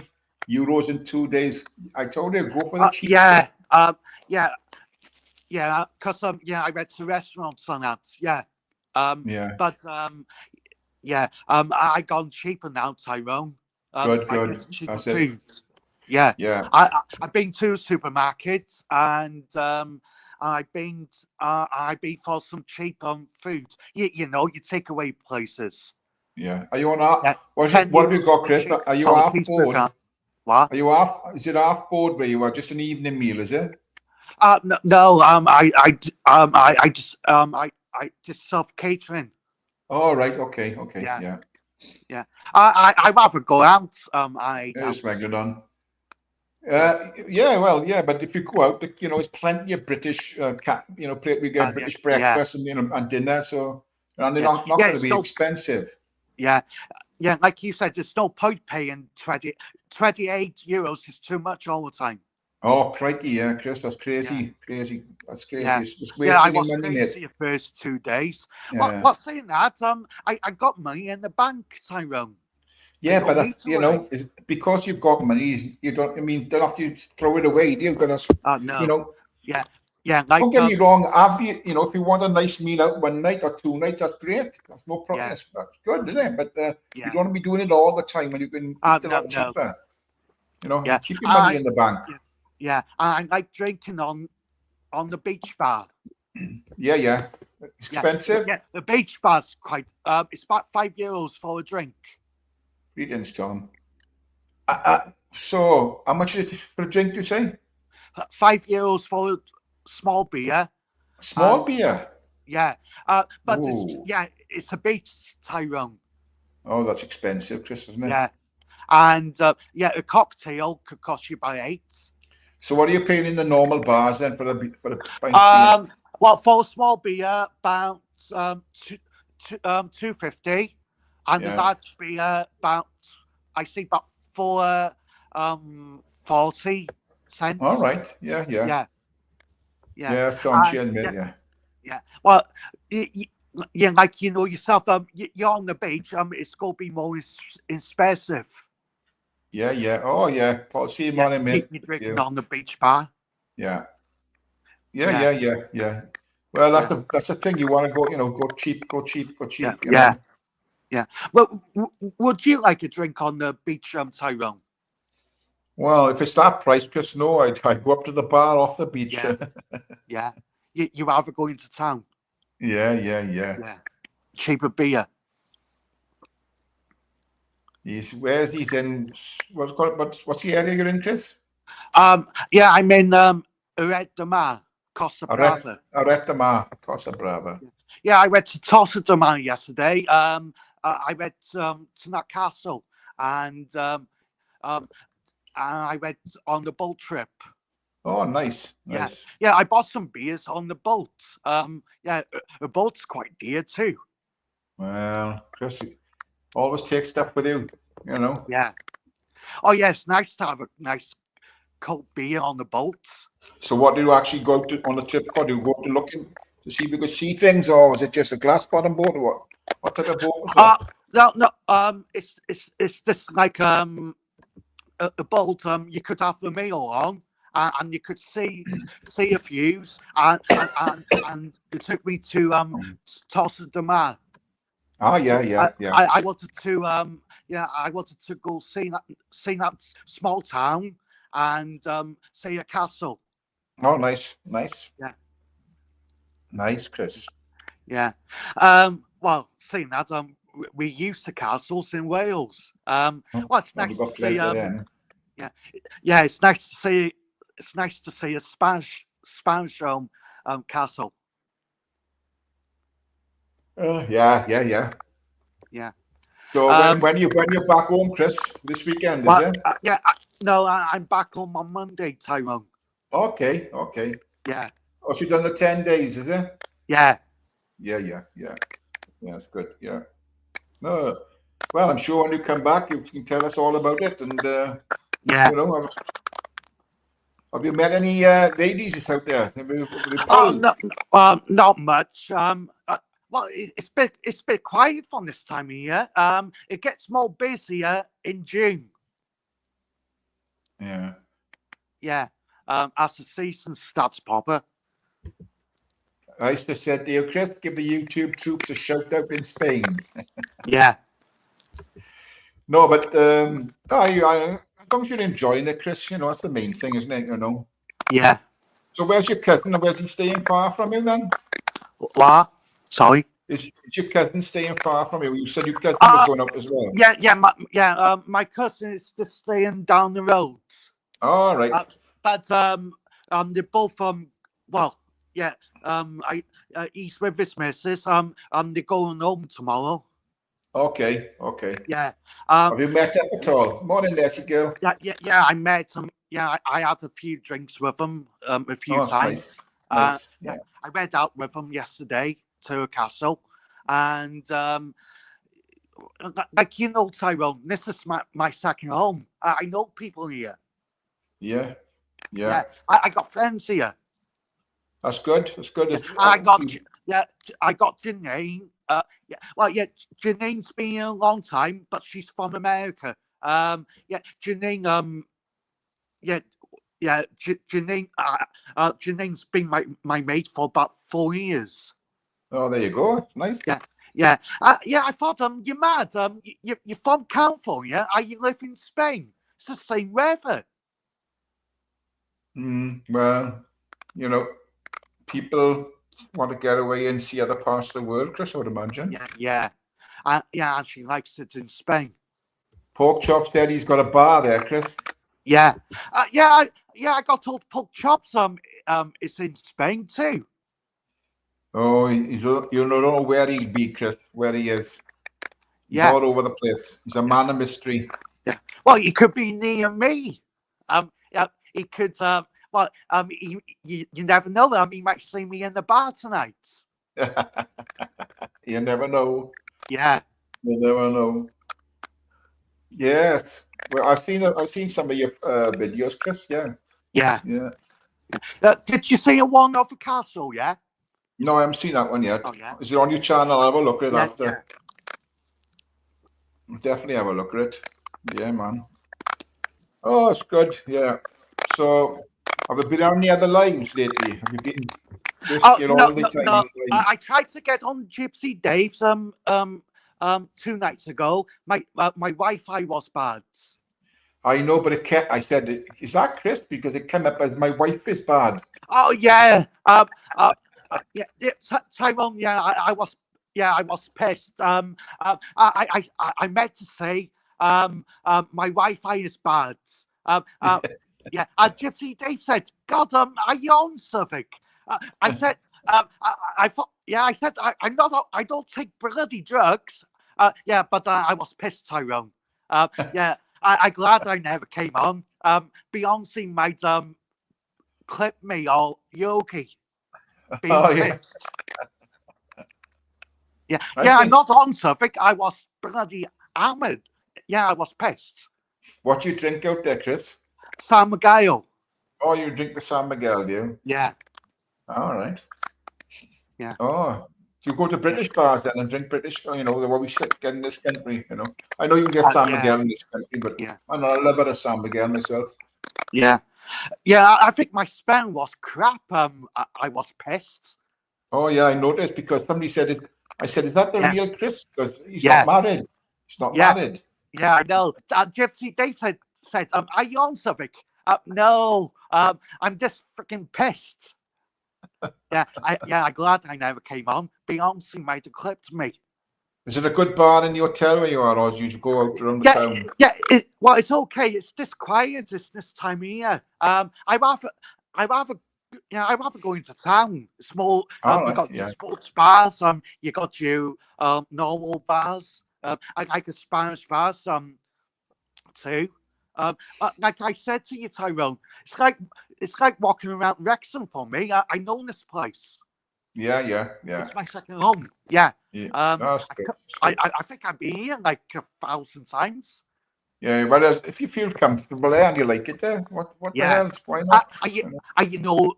euros in 2 days. I told you go for the cheap Yeah, stuff. yeah, yeah. Because yeah, I went to restaurants on that. Yeah, Yeah, but yeah, I gone cheaper now, Tyrone. good, I get good. cheaper That's it. food. Yeah, Yeah, I've been to supermarkets and I've been for some cheap food. You know, you take away places. yeah. Are you on half? Yeah, What have you €10 got, for a Chris? Are you for a half board? cheeseburger. What? Are you half? Is it half board where you are? Just an evening meal, is it? No, no. I just self catering. Oh, right. Okay, okay. Yeah, Yeah. yeah. I rather go out. I eat There's out. Megalodon. Yeah, Yeah, well, yeah, but if you go out, there's plenty of British, we get yeah, British yeah, breakfast and dinner, so and they're yeah. not Yeah, going to it's be no. expensive. Yeah, yeah. Like you said, there's no point paying 28 euros is too much all the time. Oh, crikey, yeah, Chris, that's Yeah, crazy, crazy. That's crazy. yeah, It's just yeah. I wasting your was money, mate. crazy the first 2 days. Yeah, What saying that? I got money in the bank, Tyrone. I yeah, but don't need to worry. is because you've got money, you don't. I mean, don't have to throw it away. You've got to, you No. know. Yeah, yeah. Don't Like get me wrong. If you want a nice meal out one night or 2 nights, that's great. That's no problem. yeah, That's good, isn't it? But you yeah. don't want to be doing it all the time when you can eat a No, lot no. cheaper. Yeah. Keep your money in the bank. Yeah. I like drinking on the beach bar. Yeah, yeah. It's Yeah, expensive. yeah. The beach bar's quite. It's about €5 for a drink. Greetings, Tom. So, how much is it for a drink, you say? €5 for a small beer. Small beer. Yeah. But Oh, it's a beach, Tyrone. oh, that's expensive, Chris, isn't it? Yeah. And yeah, a cocktail could cost you about 8. So, what are you paying in the normal bars then for a pint of beer? Well, for a small beer, about 250, and the Yeah. large beer about I see about 40 cents. All right. Yeah, yeah. Yeah, yeah, Yeah, it's on chin, mate. yeah, Yeah. yeah. Well, yeah, like you know yourself. You're on the beach. It's gonna be more expensive. Yeah, yeah. Oh, yeah. Paul, see you, Yeah, morning, mate. you're drinking Yeah. on the beach bar. Yeah. Yeah, Yeah, yeah, yeah, yeah. Well, yeah, that's the thing. You want to go cheap, go cheap, go yeah, cheap. yeah, yeah. Well, would you like a drink on the beach, Tyrone? Well, if it's that price, Chris, no, I'd go up to the bar off the beach. Yeah, yeah. You rather go into town? Yeah, yeah, yeah. Yeah, cheaper beer. He's in? What's the area you're in, Chris? Yeah, I'm in Red de Mar, Costa Brava. Aret de Mar, Costa Brava. Yeah, I went to Tossa de Mar yesterday. I went to that castle, and I went on the boat trip. Oh, nice, Yeah, nice. yeah. I bought some beers on the boat. Yeah, a boat's quite dear too. Well, Chris, always take stuff with you, you know. Yeah. Oh, yeah. It's nice to have a nice cold beer on the boat. So, what do you actually go to on the trip for? Do you go to looking to see if you could see things, or was it just a glass bottom boat, or what? What type of boat was it? No. It's just like a boat. You could have the meal on. And you could see a views, and it took me to Tossa de Mar. Ah, yeah, yeah, yeah. I wanted to I wanted to go see that small town and see a castle. Oh, nice, nice. Yeah. Nice, Chris. Yeah. Well, seeing that, we used to castles in Wales. Well, it's Well, nice we've to got see. plenty then. Yeah, it's nice to see. It's nice to see a Spanish castle. Yeah. Yeah. So Um. when you're back home, Chris, this weekend, is Well, it? yeah. No, I'm back home on Monday, Tyrone. Okay. Yeah. Oh, so you've done the 10 days, is it? Yeah. Yeah. That's good. Yeah. No. Well, I'm sure when you come back, you can tell us all about it. And Yeah. have you met any ladies out there? Have you Oh pulled? no, not much. Well, it's a bit quiet from this time of year. It gets more busier in June. Yeah. Yeah. As the season starts proper. I used to say to you, Chris, give the YouTube troops a shout out in Spain. Yeah. No, but as long as you're enjoying it, Chris, that's the main thing, isn't it? Yeah. So where's your cousin? Where's he staying far from you then? What? Sorry. Is your cousin staying far from you? You said your cousin was Uh, going up as well. My cousin is just staying down the road. All right. But they're both well, yeah. He's with his missus. They're going home tomorrow. Okay. Yeah. Have you met up at all? Morning, Leslie girl. Yeah. I met him. Yeah, I had a few drinks with him a few Oh, times. Nice. Yeah. I went out with him yesterday to a castle, and like Tyrone, this is my second home. I know people here. Yeah. I got friends here. That's good. I got Janine. Janine's been here a long time, but she's from America. Janine. Janine. Janine's been my mate for about 4 years. Oh, there you go. Nice. Yeah. I thought you're mad. You're from California. You live in Spain. It's the same weather. Well, people want to get away and see other parts of the world, Chris, I would imagine. Yeah. And she likes it in Spain. Pork Chop said he's got a bar there, Chris. Yeah. I got told Pork Chops is in Spain too. Oh, you don't know where he'd be, Chris, where he is. He's all over the place. He's a man of mystery. Yeah. Well, he could be near me. He could. You never know. He might see me in the bar tonight. You never know. Yeah. You never know. Yes. Well, I've seen some of your videos, Chris. Yeah. Did you see a one of the castle? Yeah. No, I haven't seen that one yet. Oh yeah. Is it on your channel? I'll have a look at it after. Yeah. Definitely have a look at it. Yeah, man. Oh, it's good. Yeah. So, have you been on any other lives lately? Have you been all the time? No. I tried to get on Gypsy Dave's 2 nights ago. My Wi-Fi was bad. I know, but I said, is that Chris? Because it came up as my wife is bad. Oh yeah. Tyrone. Yeah, I was pissed. I meant to say, my Wi-Fi is bad. Gypsy Dave said, "God, are you on something?" I said, I thought, I said, I'm not. I don't take bloody drugs. But I was pissed, Tyrone. I'm glad I never came on. Beyonce might clip me or Yogi. Pissed. I'm not on something. I was bloody hammered. Yeah, I was pissed. What do you drink out there, Chris? San Miguel. Oh, you drink the San Miguel, do you? Yeah. All right. Yeah. Oh, so you go to British bars then and drink British, what we get in this country, I know you can get San Miguel in this country, but I love it as San Miguel myself. Yeah. Yeah, I think my spell was crap. I was pissed. Oh, yeah, I noticed because somebody said I said, is that the real Chris? Because he's not married. He's not married. Yeah, I know. Gypsy Dave said, are you on something? No, I'm just freaking pissed. I'm glad I never came on. Beyonce might have clipped me. Is it a good bar in the hotel where you are, or do you go out around the Yeah, town? yeah. Well, it's okay. It's just quiet. It's this time of year. I rather, yeah, I rather go into town. Small. All You right, got your yeah. sports bars. You got your normal bars. I like the Spanish bars. Too. Like I said to you, Tyrone, it's like walking around Wrexham for me. I know this place. Yeah, yeah, yeah. It's my second home. Yeah. Yeah. Um, That's I, good. co- That's good. I think I've been here like 1,000 times. Yeah, well, if you feel comfortable there and you like it there, what the Yeah. hell? Why Uh, not? I, You know?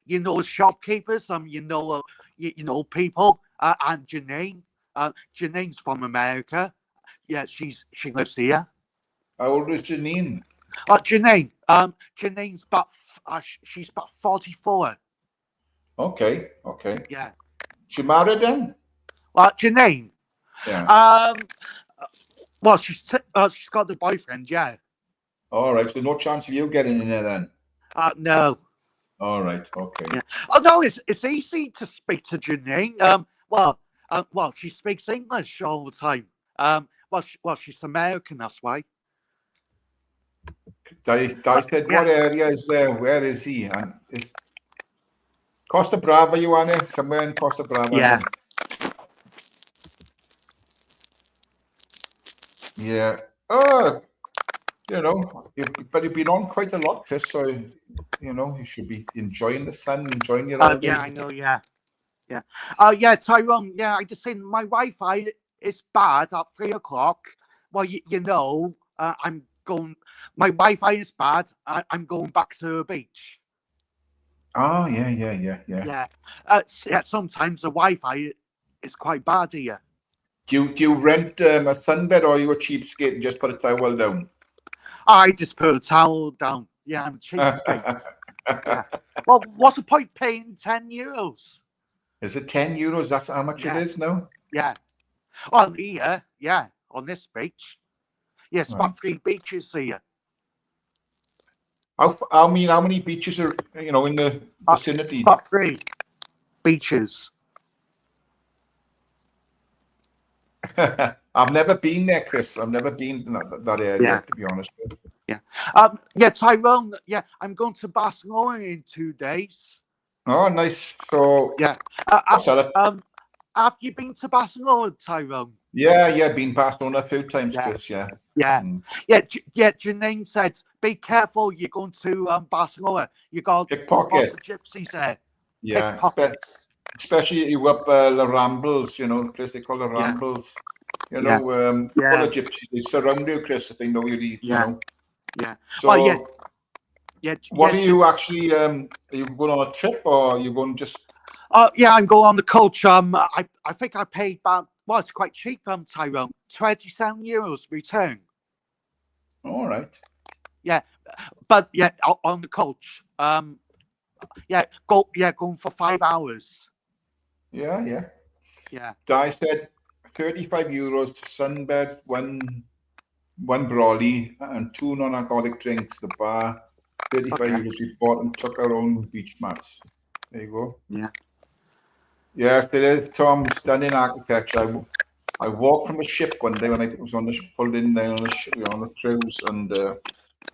you know shopkeepers. You know people. And Janine. Janine's from America. Yeah, she lives here. How old is Janine? Janine. Janine's she's about 44. Okay, okay. Yeah. She married then? Janine. Yeah. Um. Well, she's got the boyfriend. Yeah. All right. So no chance of you getting in there then. No. All right. Okay. Yeah. Oh no, it's easy to speak to Janine. Well, she speaks English all the time. She's American, that's why. I said, Yeah. what area is there? Where is he? And it's Costa Brava, you on it? Somewhere in Costa Brava, Yeah. isn't it? Yeah. Oh, but you've been on quite a lot, Chris. So you should be enjoying the sun, enjoying your Yeah, holidays. I know. Yeah. Yeah. Yeah, Tyrone. Yeah, I just saying my Wi-Fi is bad at 3 o'clock. Well, you know, I'm going. My Wi-Fi is bad. I'm going back to the beach. Oh, yeah, yeah, yeah, yeah. Yeah. Yeah. Sometimes the Wi-Fi is quite bad here. Do you rent a sunbed, or are you a cheapskate and just put a towel down? I just put a towel down. Yeah, I'm a cheapskate. Yeah. Well, what's the point paying €10? Is it €10? That's how much it Yeah. is now? Yeah. Well, here, yeah, on this beach. Yes, Right. about 3 beaches here. How many beaches are in the vicinity? About 3 beaches. I've never been there, Chris. I've never been in that area, Yeah. to be honest. Yeah. Yeah, Tyrone. Yeah, I'm going to Barcelona in 2 days. Oh, nice. So, Yeah. what's that? Have you been to Barcelona, Tyrone? Yeah, been Barcelona a few times, Yeah. Chris. Yeah. Yeah. Mm. Yeah. Janine said, "Be careful. You're going to Barcelona. You got lots Pickpocket. of gypsies there. Yeah. Pickpockets. Especially you up La Rambles, the place they call La Yeah. Rambles. Yeah. Full Yeah. of gypsies. They surround you, Chris, if they know you leave. Yeah. Yeah. So, Oh, yeah. Yeah. what yeah, are you actually? Are you going on a trip, or are you going just? Yeah, I'm going on the coach. I think I paid about, well, it's quite cheap, Tyrone. €27 return. All right. Yeah. But yeah, on the coach. Going for 5 hours. Yeah, yeah. Yeah. I said €35 to sunbed, one brolly, and 2 non-alcoholic drinks. The bar, €35. We bought and took our own beach mats. There you go. Yeah. Yes, there is, Tom, stunning architecture. I walked from a ship one day when I was pulled in there on the cruise, and I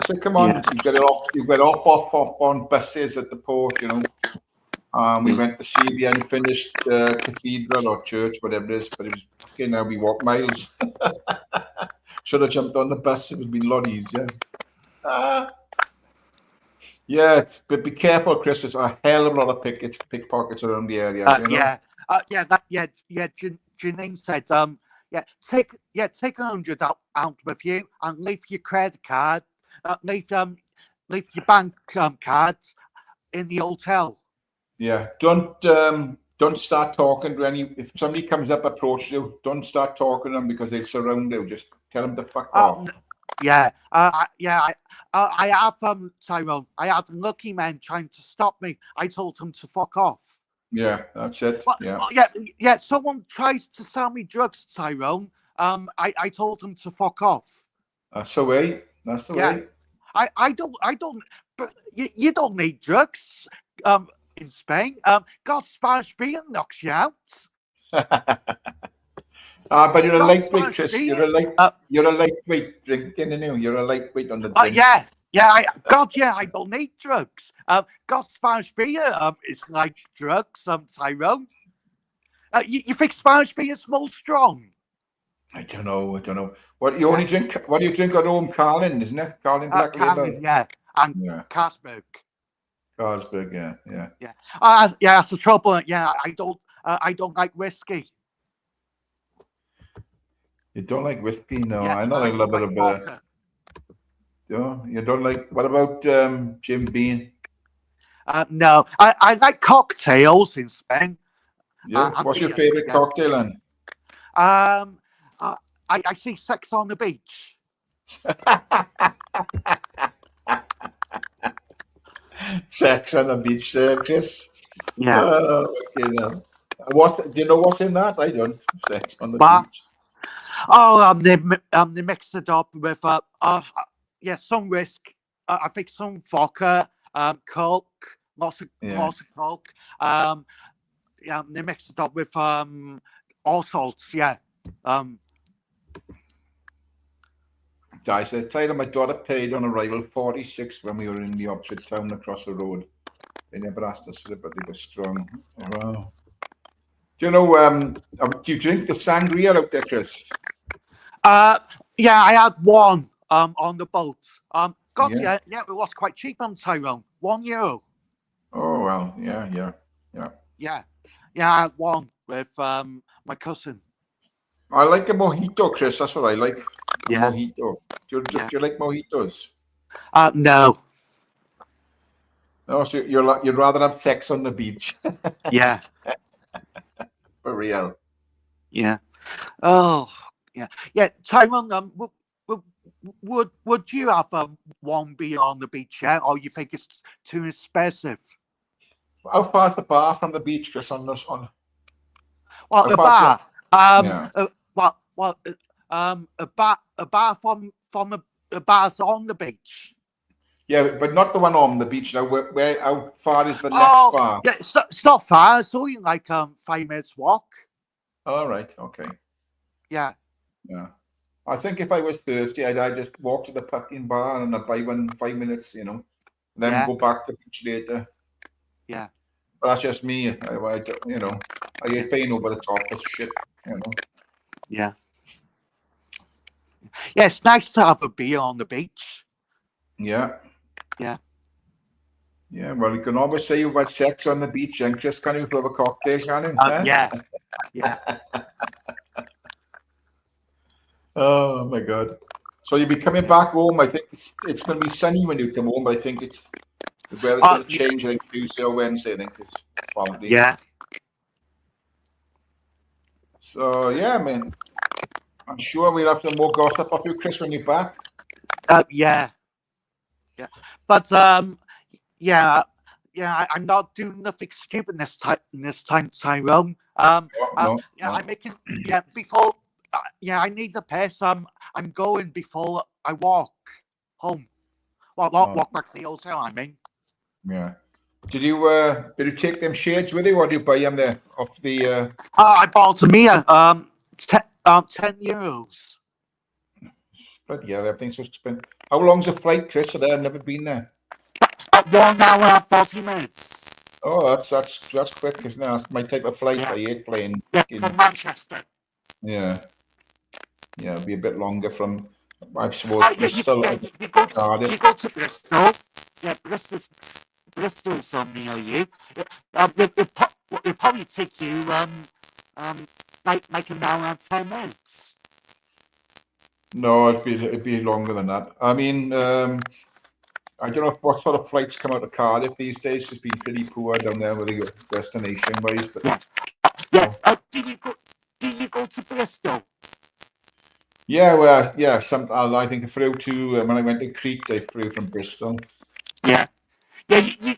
said, "Come on, Yeah. you get off on buses at the port, we went to see the unfinished cathedral or church, whatever it is, but it was now we walked miles. Should have jumped on the bus; it would have been a lot easier." Yeah, but be careful, Chris. There's a hell of a lot of pickpockets around the area. Janine said, take 100 out with you and leave your credit card, leave your bank card in the hotel. Yeah, don't start talking to if somebody comes up, approach you, don't start talking to them because they'll surround you. Just tell them to fuck off. Yeah, I have Tyrone. I had a lucky man trying to stop me. I told him to fuck off. Yeah, that's it. Yeah. Someone tries to sell me drugs, Tyrone. I told him to fuck off. That's the way. That's the way. I don't. But you don't need drugs. In Spain, God, Spanish beer knocks you out. But you're a Got lightweight, Spanish Chris. beer. You're a lightweight drinking, you. You're a lightweight on the drink. Yeah. I don't need drugs. Got Spanish beer. It's like drugs. Tyrone. You think Spanish beer smells strong? I don't know. What you only drink? What do you drink at home? Carlin, isn't it? Carlin Black Carling, Label. yeah, and Yeah. Carlsberg. Carlsberg, yeah. That's the trouble. Yeah, I don't like whiskey. You don't like whiskey? No, Yeah, I know I a little don't bit like of. vodka. You don't like. What about Jim Beam? No, I like cocktails in Spain. Yeah. What's your favorite cocktail, then? I see Sex on the Beach. Sex on the beach there, Chris. Yeah. Do you know what's in that? I don't. Sex on the But beach. they mixed it up with some whisk. I think some vodka, coke, lots of coke. They mixed it up with all sorts. Yeah. I said, tell you, my daughter paid on arrival 46 when we were in the opposite town across the road. They never asked us for it, but they were strong. Wow. Do you know, do you drink the sangria out there, Chris? Yeah, I had one on the boat. Yeah, it was quite cheap on Tyrone. €1. Oh, well, yeah. Yeah, I had one with my cousin. I like a mojito, Chris. That's what I like. A Yeah. mojito. Do you like mojitos? No. No, so you'd rather have sex on the beach. Yeah. For real. Yeah. Oh, yeah. Yeah, Tyrone, would you have one beer on the beach, yeah? Or you think it's too expensive? How far's the bar from the beach, Chris, on this one? Well, a bar. Yeah. A bar from a bar's on the beach. Yeah, but not the one on the beach now. How far is the next bar? Yeah, it's not far. It's only like 5 minutes walk. All right. Okay. Yeah. Yeah. I think if I was thirsty, I'd just walk to the fucking bar and I'd buy one 5 minutes, then go back to the beach later. Yeah. But that's just me. I ain't paying over the top for shit, Yeah. Yeah, it's nice to have a beer on the beach. Yeah. Yeah. Yeah, well, you can always say you've had sex on the beach and just can you have a cocktail, can you? Yeah. Yeah. Oh, my God. So you'll be coming back home. I think it's going to be sunny when you come home, but I think the weather's going to change, I think, Tuesday or Wednesday, I think it's probably. Yeah. So, yeah, man. I'm sure we'll have some more gossip of you, Chris, when you're back. Yeah. But I'm not doing nothing stupid this time, Tyrone. No. I'm making before. I need to pay some. I'm going before I walk home. Well, walk back to the hotel. I mean. Yeah. Did you take them shades with you, or did you buy them there off the? I bought them here. €10. Bloody hell, everything's so expensive. How long's the flight, Chris? I've never been there. 1 hour and 40 minutes. Oh, that's quick, isn't it? That's my type of flight. I hate playing. Yeah, from Manchester. Yeah, it'll be a bit longer from, I suppose, Bristol. You go to Bristol. Yeah, Bristol's near you. It'll probably take you like an hour and 10 minutes. No, it'd be longer than that. I mean, I don't know what sort of flights come out of Cardiff these days. It's been pretty poor down there with the destination wise. But Do you go to Bristol? Yeah, well, yeah. I think I flew to when I went to Crete. I flew from Bristol. Yeah. Do you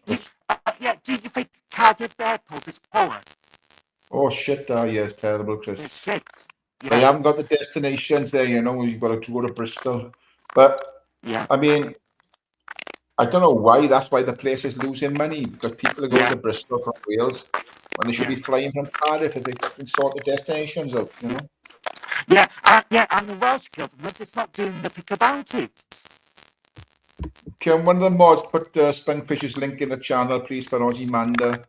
think Cardiff Airport is poor? Oh shit! It's terrible, Chris. It's shit. Yeah. They haven't got the destinations there. You've got to go to Bristol. But I mean, I don't know why. That's why the place is losing money, because people are going to Bristol from Wales when they should be flying from Cardiff if they can sort the destinations out. Yeah, and the Welsh government is not doing nothing about it. Can one of the mods put Springfish's link in the channel, please, for Aussie Manda?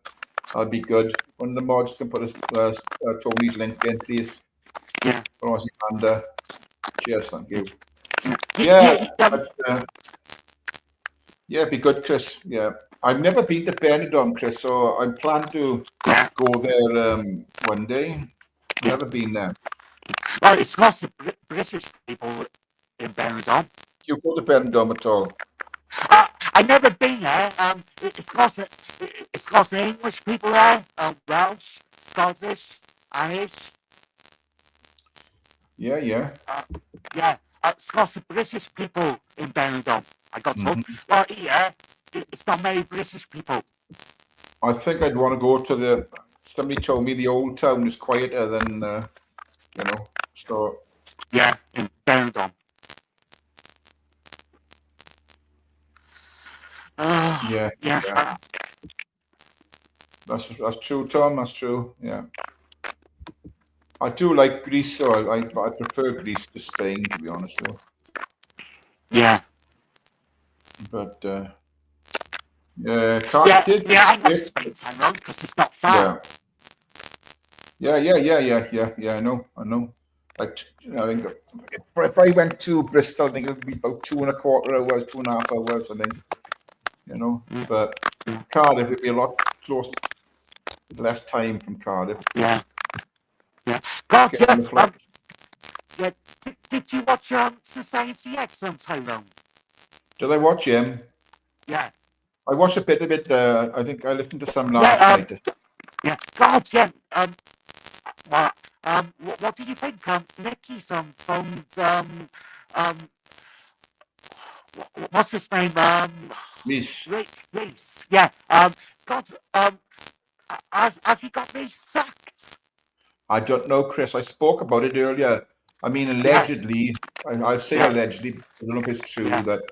That'd be good. One of the mods can put Tony's link in, please, Yeah. for Aussie Manda. Cheers, thank you. Yeah, Yeah, it'd be good, Chris. Yeah, I've never been to Benidorm, Chris, so I plan to go there one day. I've never been there. well, it's lots of British people in Benidorm. You go to Benidorm at all? I've never been there. It's lots of English people there, Welsh, Scottish, Irish. Yeah. Yeah, it's lots of British people in Benidorm. I got told. Well, yeah, it's not many British people. I think I'd want to go to the. Somebody told me the old town is quieter than, so. Yeah, in Benidorm. Yeah. That's true, Tom. That's true. Yeah. I do like Greece, so I prefer Greece to Spain, to be honest with you. Yeah. But I like Spain, Tyrone, because it's not far. Yeah. I know. Like, if I went to Bristol, I think it would be about 2.25 hours, 2.5 hours, I think. But Cardiff would be a lot closer, less time from Cardiff. Yeah. God, yeah. Did you watch Society X on Tyrone? Did I watch him? Yeah. I watched a bit of it. I think I listened to some last night. Yeah. God, yeah. What do you think? Nicky phoned what's his name? Reese. Yeah. God, has he got me sacked? I don't know, Chris. I spoke about it earlier. I mean, allegedly, I'll say allegedly. I don't know if it's true that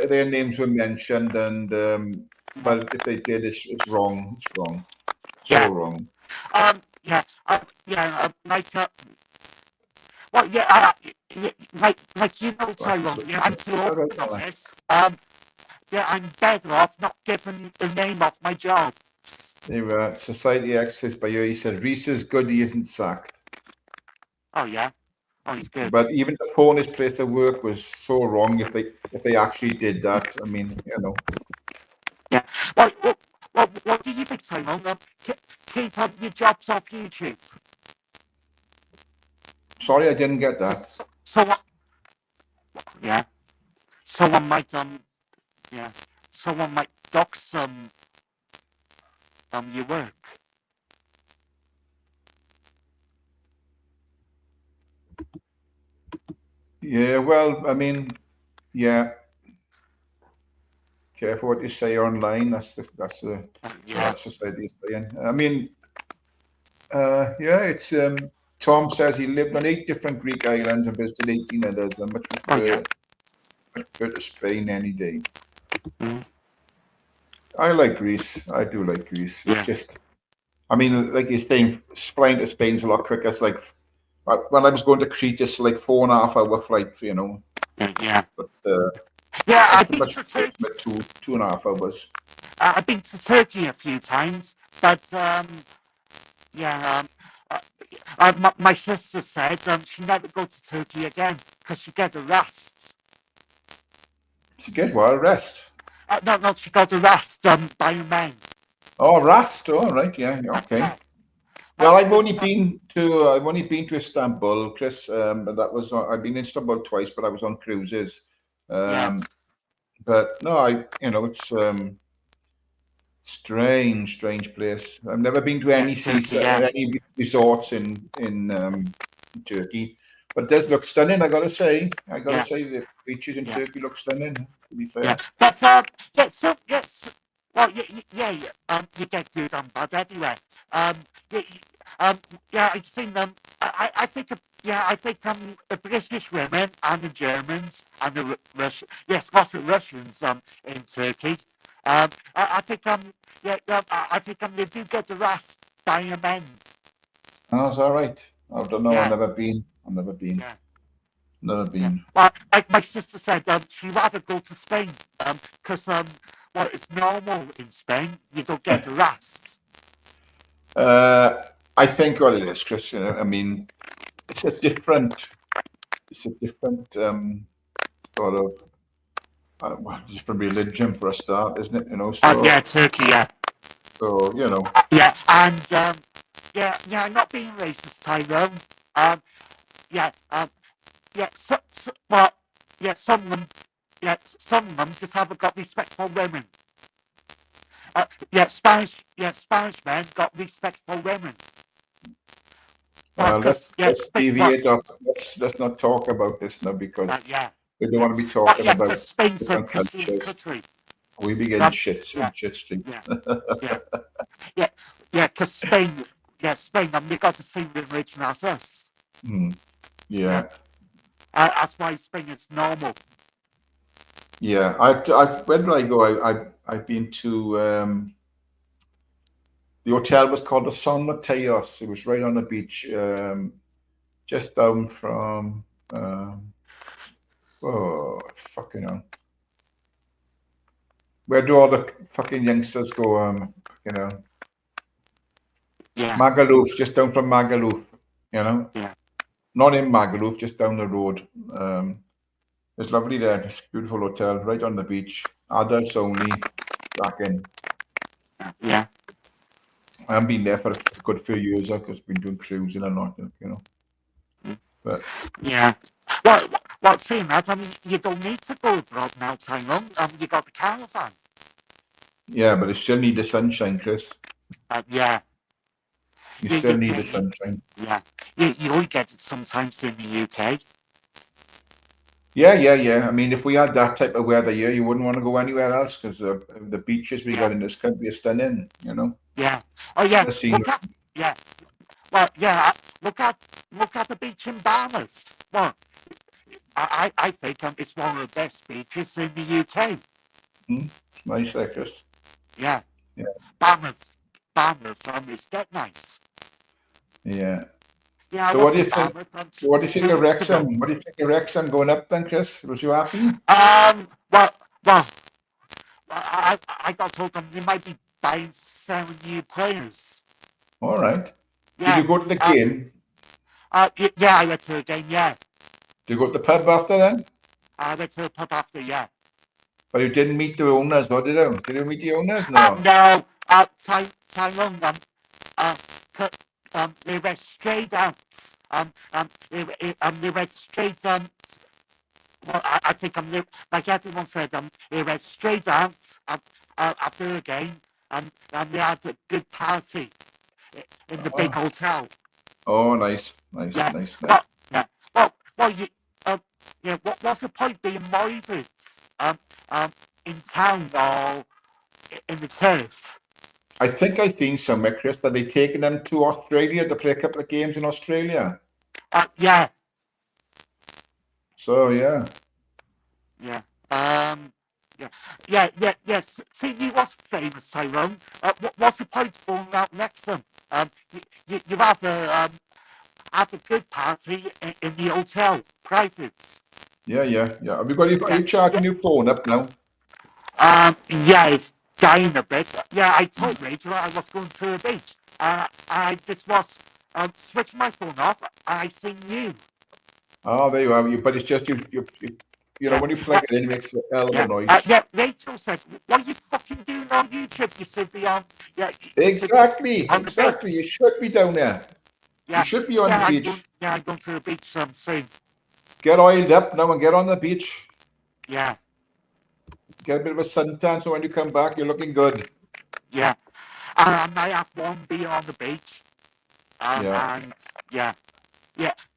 their names were mentioned, and but if they did, it's wrong. It's wrong. So wrong. Like you know, Tyrone. Yeah, I'm too old for this. I'm better off not giving the name off my job. They were Society Access by you. He said Reese is good. He isn't sacked. Oh yeah. Oh, he's good. But even to phone his place of work was so wrong. If they actually did that, I mean, Yeah. What do you think, Simon? Keep up your jobs off YouTube. Sorry, I didn't get that. So what? Yeah. Someone might dox your work. Yeah. Well, I mean, yeah. Careful what you say online. That's the society is saying. I mean, it's Tom says he lived on 8 different Greek islands and visited 18 others, and much prefer to Spain any day. I like Greece. I do like Greece. It's just, I mean, like you're saying, flying to Spain's a lot quicker. It's like when I was going to Crete, it's like 4.5 hour flight, Yeah. But I've been to Turkey. 2.5 hours. I've been to Turkey a few times, but my sister said she never go to Turkey again because she get arrested. She get what? Arrest? No, she got arrested by a man. Oh, arrest. Oh, right. Yeah. Okay. Well, I've only been to Istanbul, Chris. That was I've been in Istanbul twice, but I was on cruises. But no, it's strange place. I've never been to any any resorts in Turkey, but it does look stunning. I gotta say, the beaches in Turkey look stunning. To be fair. But well, you get good and bad everywhere. I've seen them. I think the British women and the Germans and the lots of Russians in Turkey. I think they do get harassed by the men. Oh, is that right? I don't know. Yeah. I've never been. Yeah. Never Yeah. been. Well, like my sister said, she'd rather go to Spain, because well, it's normal in Spain. You don't get harassed. I think what it is, Chris. I mean, it's a different sort of different religion for a start, isn't it? Yeah, Turkey, yeah. So Yeah, and yeah, not being racist, Tyrone. Yeah, yeah, but yeah, some of them just haven't got respect for women. Spanish men got respect for women. Well, let's because let's deviate off. Let's not talk about this now because yeah, we don't want to be but talking yeah, about because Spain's a different Christian cultures. country. We be getting Yeah, shit street. yeah, yeah, yeah, yeah, because Spain, they got the same religion as us. Yeah. That's why Spain is normal. Yeah. Where did I go? I've been to the hotel was called the San Mateos. It was right on the beach, just down from oh fucking hell. Where do all the fucking youngsters go? Yeah. Magaluf, just down from Magaluf, Yeah. Not in Magaluf, just down the road. It's lovely there. It's a beautiful hotel, right on the beach. Adults only, cracking. Yeah. I haven't been there for a good few years because I've been doing cruising and not, But yeah. Well, seeing that, I mean, you don't need to go abroad now, Tyrone. You got the caravan. yeah, but you still need the sunshine, Chris. Yeah. You still need the sunshine. Yeah. You only get it sometimes in the UK. Yeah. I mean, if we had that type of weather here, you wouldn't want to go anywhere else because the beaches we got in this country are stunning, Yeah. Oh, yeah. The scenery. Yeah. Well, yeah. Look at the beach in Barmouth. Well, I think it's one of the best beaches in the UK. Nice, like Chris. Yeah. Yeah. Barmouth, is that nice? Yeah. Yeah. So what do you think? What do you think of Wrexham? What do you think of Wrexham going up then, Chris? Was you happy? Well, I got told they might be buying 7 new players. All right. Yeah. Did you go to the game? Yeah, I went to the game. Yeah. Did you go to the pub after then? I went to the pub after. Yeah. But you didn't meet the owners, what did you? Did you meet the owners? No. No. Tyrone. They went straight out. They went straight well, I think like everyone said, they went straight out after the game, and they had a good party in the big hotel. Oh, nice. Yeah. Nice. Well, what's the point being morbid in town or in the turf? I think I've seen somewhere, Chris, that they've taken them to Australia to play a couple of games in Australia. Yeah. So, yeah. Yeah. Yeah. See, you was famous, Tyrone. What's the point of going out next to them? You have a good party in the hotel, private. Yeah. Have you got are you charging your phone up now? Yeah, it's dying a bit. Yeah, I told Rachel I was going to the beach. I just was switching my phone off. I seen you. Oh, there you are. But it's just you when you plug it in, it makes a hell of a noise. Yeah, Rachel said, "What are you fucking doing on YouTube? You should be on." Yeah. Exactly. You should be down there. Yeah. You should be on the beach. I'm going to the beach soon. Get oiled up now and get on the beach. Yeah. Get a bit of a suntan so when you come back, you're looking good. Yeah. And I have one beer on the beach. And yeah.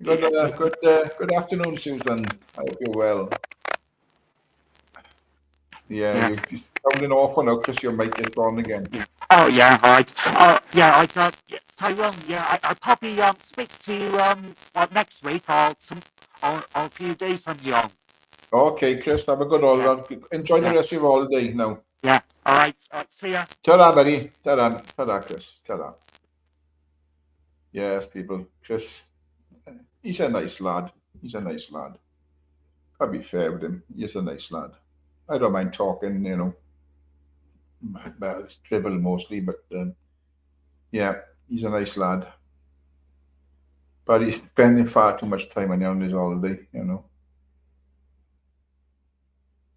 Good afternoon, Susan. I hope you're well. Yeah. You're sounding awful now because your mic is gone again. Yeah. Oh yeah, right. I thought Tyrone. Yeah, I probably speak to you next week or a few days from you on. Okay, Chris, have a good holiday. Enjoy the rest of your holiday now. Yeah. All right. See ya. Ta-da, buddy. Ta-da, Chris. Ta-da. Yes, people. Chris He's a nice lad. He's a nice lad. I'll be fair with him. He's a nice lad. I don't mind talking, well, it's drivel mostly, but yeah, he's a nice lad. But he's spending far too much time on his holiday.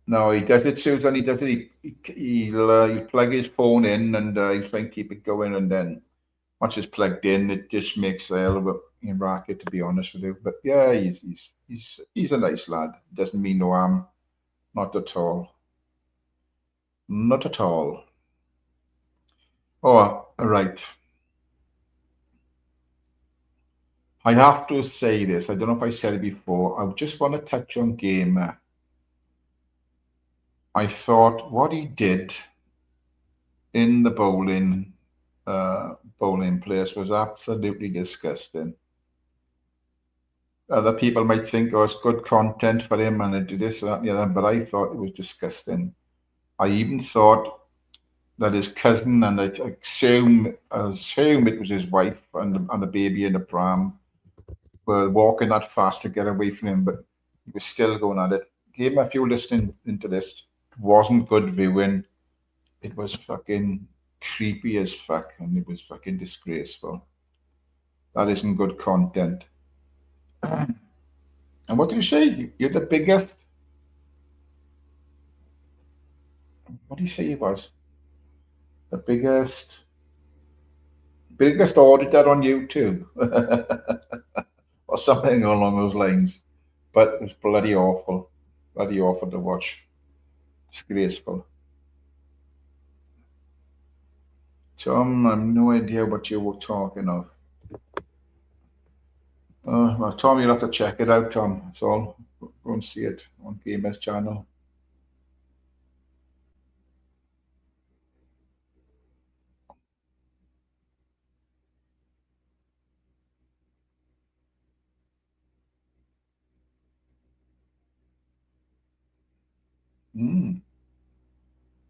No, he does it, Susan. He does it. He'll plug his phone in and he'll try and keep it going. And then once it's plugged in, it just makes a hell of a racket, to be honest with you. But yeah, he's a nice lad. Doesn't mean no harm. Not at all. Not at all. Oh, right. I have to say this. I don't know if I said it before. I just want to touch on Gamer. I thought what he did in the bowling place was absolutely disgusting. Other people might think, oh, it's good content for him and it do this, that, and the other, but I thought it was disgusting. I even thought that his cousin, and I assume it was his wife and the baby in the pram, were walking that fast to get away from him, but he was still going at it. Game, if you're listening into this, it wasn't good viewing. It was fucking creepy as fuck, and it was fucking disgraceful. That isn't good content. And what do you say? You're the biggest. What do you say he was? The biggest auditor on YouTube, or something along those lines. But it was bloody awful to watch. Disgraceful. Tom, I've no idea what you were talking of. Well, Tom, you'll have to check it out, Tom. That's all. Go and see it on Gamer's channel.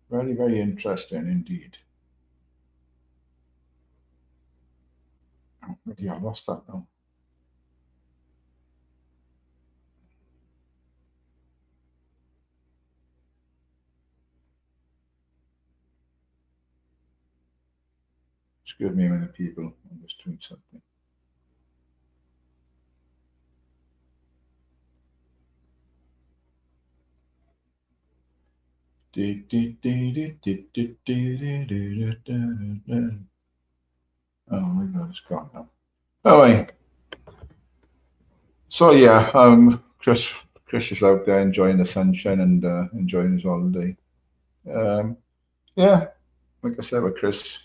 Very, very interesting indeed. Yeah, I lost that now. Excuse me a minute, people. I'm just doing something. Oh my God, it's gone now. Anyway, so yeah, Chris is out there enjoying the sunshine and enjoying his holiday. Yeah, like I said with Chris.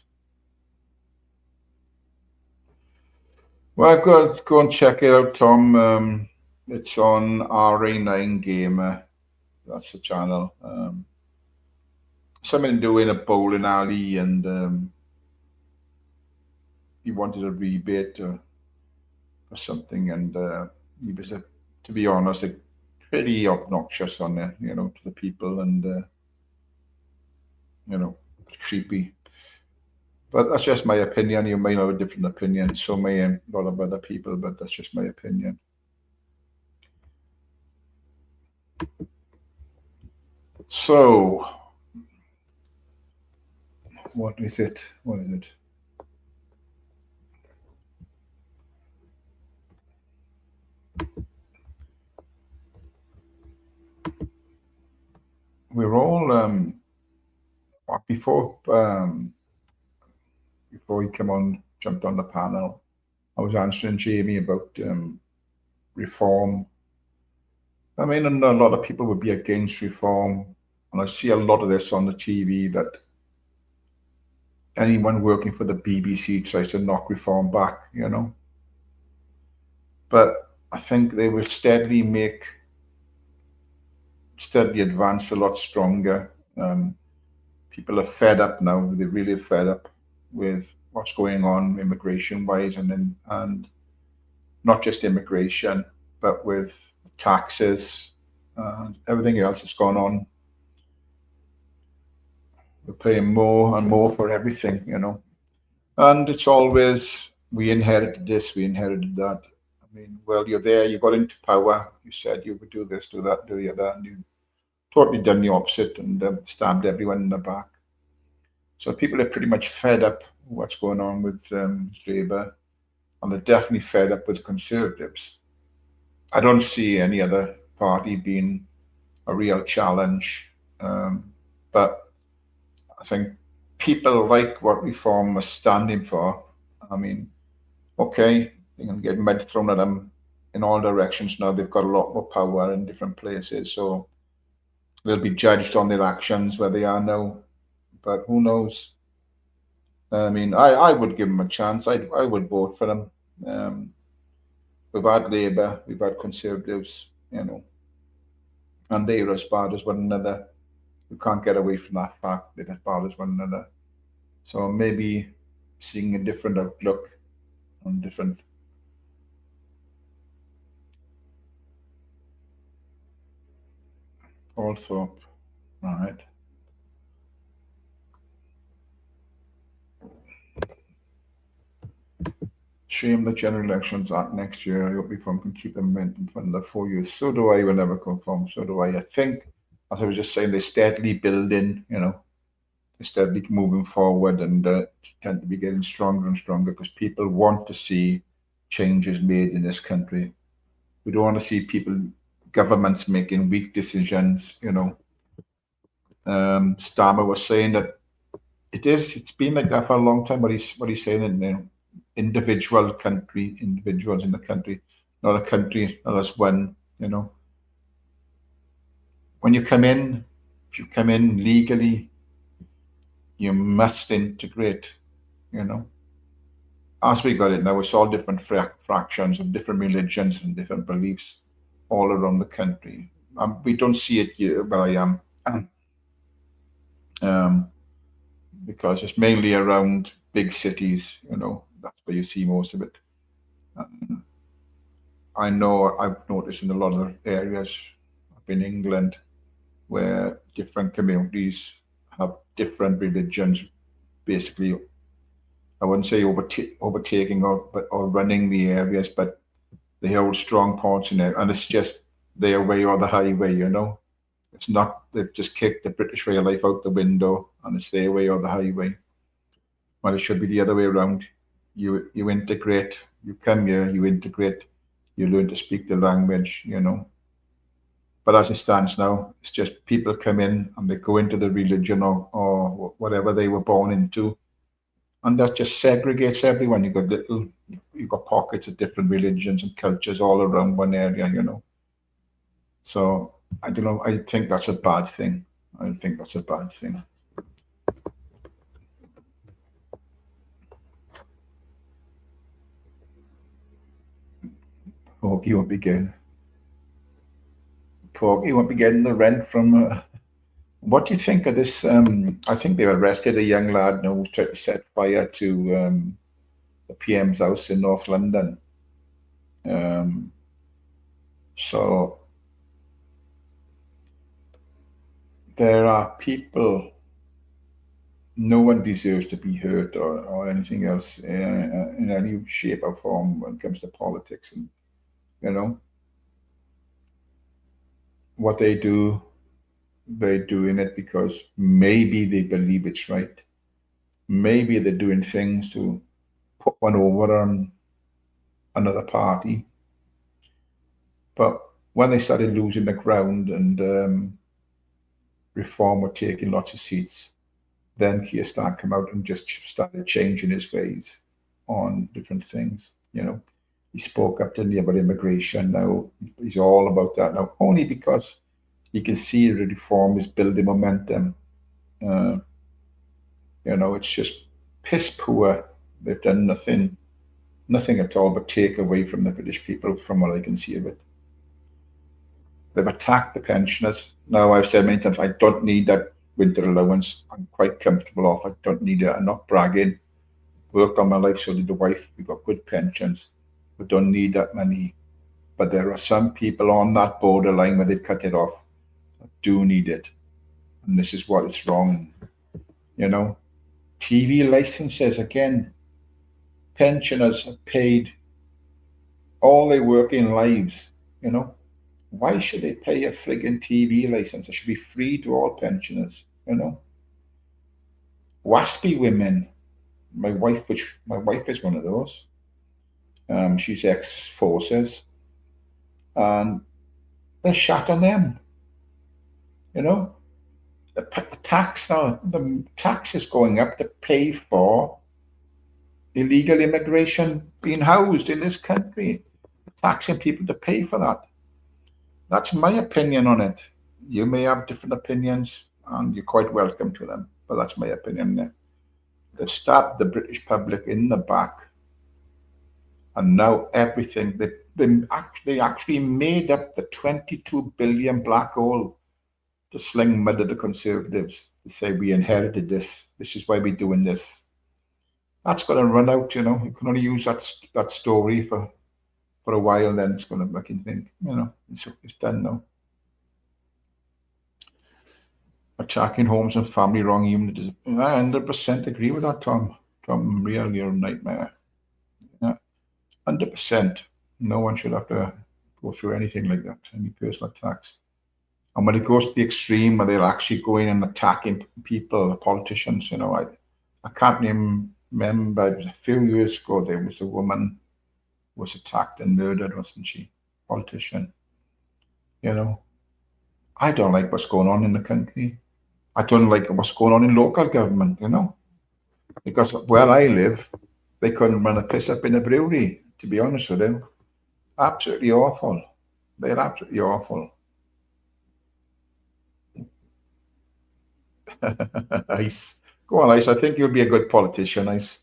Well, go and check it out, Tom. It's on RA9 Gamer. That's the channel. Something to do in a bowling alley, and he wanted a rebate or something, and he was, to be honest, pretty obnoxious on it, to the people, and creepy. But that's just my opinion. You may have a different opinion. So may a lot of other people, but that's just my opinion. So, what is it? We're all before he jumped on the panel, I was answering Jamie about reform. I mean, and a lot of people would be against reform, and I see a lot of this on the TV, that anyone working for the BBC tries to knock reform back, But I think they will steadily advance a lot stronger. People are fed up now. They're really fed up with what's going on immigration-wise, and not just immigration, but with taxes and everything else that's gone on. We're paying more and more for everything, And it's always, we inherited this, we inherited that. I mean, well, you're there, you got into power, you said you would do this, do that, do the other, and you totally done the opposite and stabbed everyone in the back. So people are pretty much fed up with what's going on with Labour, and they're definitely fed up with Conservatives. I don't see any other party being a real challenge, but I think people like what Reform was standing for. I mean, okay, they can get mud thrown at them in all directions now. They've got a lot more power in different places, so they'll be judged on their actions where they are now. But who knows? I mean, I would give them a chance. I would vote for them. Um, we've had Labour, we've had Conservatives, and they're as bad as one another. You can't get away from that fact. They're as bad as one another. So maybe seeing a different outlook on different. Also, all right. Shame the general elections aren't next year. I hope Reform can keep them in for another 4 years. So do I. Will never conform. So do I. I think, as I was just saying, they're steadily building. They're steadily moving forward and tend to be getting stronger and stronger because people want to see changes made in this country. We don't want to see governments making weak decisions. Starmer was saying that it's been like that for a long time. What he's saying in individuals in the country, not a country, not as one. When you come in, if you come in legally, you must integrate. As we got it now, it's all different fractions of different religions and different beliefs all around the country. We don't see it here where I am. Because it's mainly around big cities, that's where you see most of it. I know I've noticed in a lot of areas up in England where different communities have different religions, basically, I wouldn't say overtaking or running the areas, but they hold strong parts in it, and it's just their way or the highway, It's not, they've just kicked the British way of life out the window and it's their way or the highway. Well, it should be the other way around. You integrate, you come here, you integrate, you learn to speak the language, But as it stands now, it's just people come in and they go into the religion or whatever they were born into. And that just segregates everyone. You've got pockets of different religions and cultures all around one area, So I don't know. I think that's a bad thing. I think that's a bad thing. Porky won't be getting. Porky won't be getting the rent from. What do you think of this? I think they've arrested a young lad now who tried to set fire to the PM's house in North London. So there are people. No one deserves to be hurt or anything else in any shape or form when it comes to politics. And what they're doing it because maybe they believe it's right. Maybe they're doing things to put one over on another party. But when they started losing the ground and Reform were taking lots of seats, then Keir Starmer came out and just started changing his ways on different things. He spoke up to me about immigration. Now he's all about that now, only because he can see the Reform is building momentum. It's just piss poor. They've done nothing at all but take away from the British people, from what I can see of it. They've attacked the pensioners. Now, I've said many times, I don't need that winter allowance. I'm quite comfortable off. I don't need it. I'm not bragging. Worked on my life, so did the wife. We've got good pensions. We don't need that money. But there are some people on that borderline where they cut it off that do need it. And this is what is wrong. TV licenses, again, pensioners are paid all their working lives, you know. Why should they pay a frigging TV license? It should be free to all pensioners, you know. WASPy women. My wife is one of those. She's ex-forces, and they shat on them, you know. The tax now, the tax is going up to pay for illegal immigration being housed in this country, taxing people to pay for that. That's my opinion on it. You may have different opinions, and you're quite welcome to them, but that's my opinion. They've stabbed the British public in the back, and now everything they actually made up the 22 billion black hole to sling mud at the Conservatives to say we inherited this. This is why we're doing this. That's going to run out, you know. You can only use that story for a while, then it's going to make you think, you know, it's done now. Attacking homes and family wrong, even I 100% agree with that, Tom. Tom, real, you're a nightmare. Yeah, 100%. No one should have to go through anything like that, any personal attacks. And when it goes to the extreme where they're actually going and attacking people, politicians, you know, I can't even remember, it was a few years ago, there was a woman who was attacked and murdered, wasn't she? Politician. You know, I don't like what's going on in the country. I don't like what's going on in local government, you know, because where I live, they couldn't run a piss up in a brewery, to be honest with you. Absolutely awful. They're absolutely awful. Ice. Go on, Ice. I think you'll be a good politician, Ice.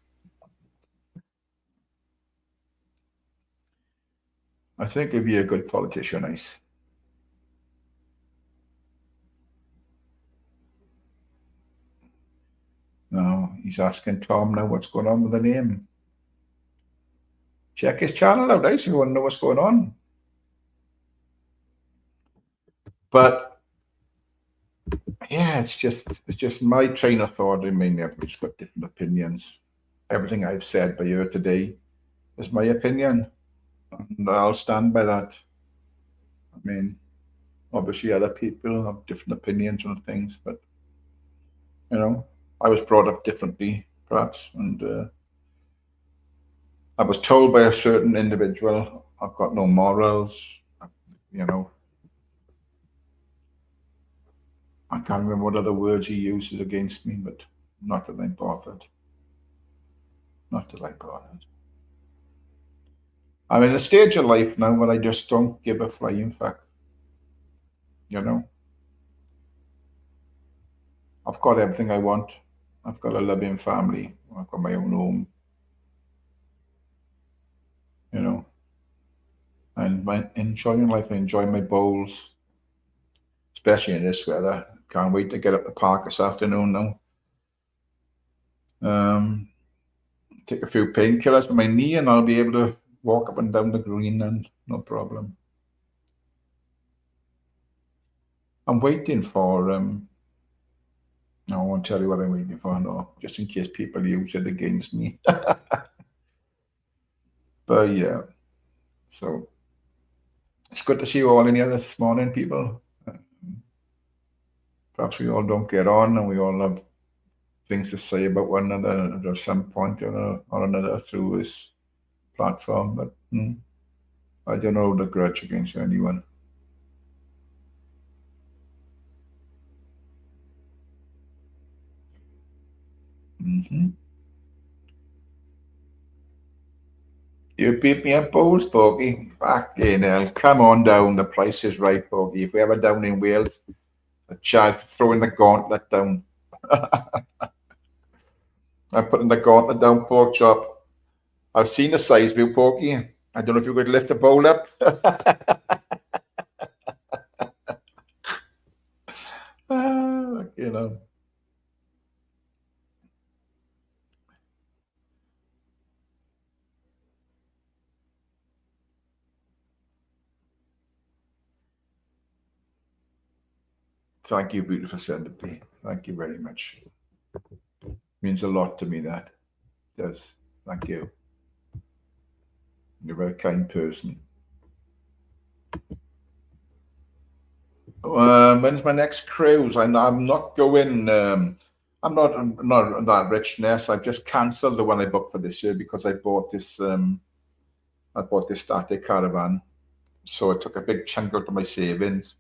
I think you'll be a good politician, Ice. No, he's asking Tom now what's going on with the name. Check his channel out, Ice, if you want to know what's going on. But yeah, it's just my train of thought. I mean, everybody's got different opinions. Everything I've said by you today is my opinion, and I'll stand by that. I mean, obviously other people have different opinions on things, but you know, I was brought up differently, perhaps, and I was told by a certain individual, I've got no morals, you know. I can't remember what other words he uses against me, but not that I'm bothered. Not that I'm bothered. I'm in a stage of life now where I just don't give a flying fuck. You know, I've got everything I want. I've got a loving family. I've got my own home. You know, and my enjoying life. I enjoy my bowls, especially in this weather. Can't wait to get up the park this afternoon now. Take a few painkillers for my knee, and I'll be able to walk up and down the green, and no problem. I'm waiting for no, I won't tell you what I'm waiting for, no, just in case people use it against me. But yeah, so it's good to see you all in here this morning, people. Perhaps we all don't get on and we all have things to say about one another at some point or another through this platform, but I don't hold a grudge against anyone. You beat me at bowls, Porky. Fucking hell. Come on down. The price is right, Porky. If we're ever down in Wales, a child throwing the gauntlet down. I'm putting the gauntlet down, pork chop. I've seen the size view, Porky. I don't know if you could lift the bowl up. You know. Thank you, beautiful Centipede. Thank you very much. Means a lot to me, that. It does. Thank you. You're a very kind person. When's my next cruise? I'm not going. I'm not that richness. I've just cancelled the one I booked for this year because I bought this. I bought this static caravan, so it took a big chunk out of my savings.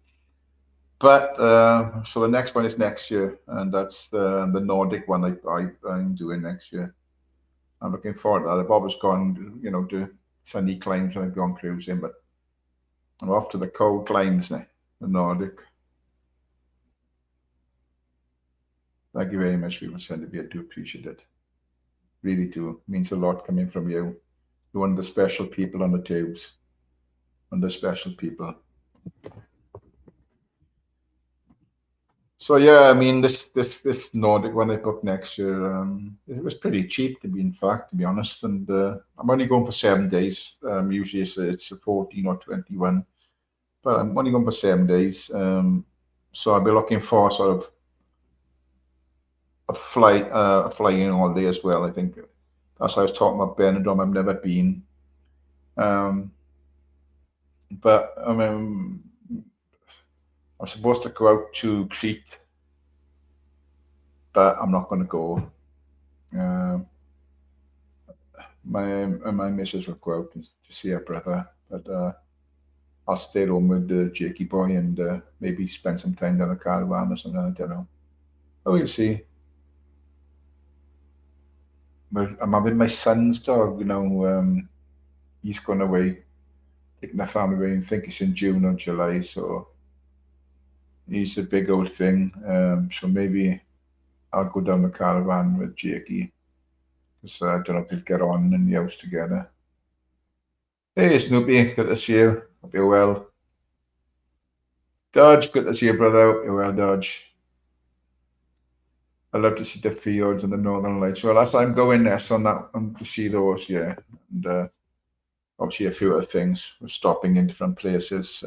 But so the next one is next year, and that's the Nordic one I'm doing next year. I'm looking forward to that. I've always gone, to sunny climes when I've gone cruising, but I'm off to the cold climes now, the Nordic. Thank you very much, people sending me. I do appreciate it. Really do. It means a lot coming from you. You're one of the special people on the tubes. One of the special people. So yeah, I mean this Nordic one I booked next year, it was pretty cheap to be honest, and I'm only going for 7 days. Usually it's a 14 or 21, but I'm only going for 7 days. So I'll be looking for sort of a flying all day as well. I think that's what I was talking about Benidorm. I've never been, but I mean I'm supposed to go out to Crete, but I'm not going to go. My missus will go out to see her brother, but I'll stay at home with Jakey boy and maybe spend some time down a caravan or something. I don't know. But we'll see. But I'm having my son's dog. He's gone away, taking the family away. I think it's in June or July, so he's a big old thing. So maybe I'll go down the caravan with Jakey. Because I don't know if they'll get on in the house together. Hey, Snoopy, good to see you. Hope you're well. Dodge, good to see you, brother. Hope you're well, Dodge. I love to see the fields and the northern lights. Well, as I'm going there, so to see those, yeah. And obviously a few other things. We're stopping in different places.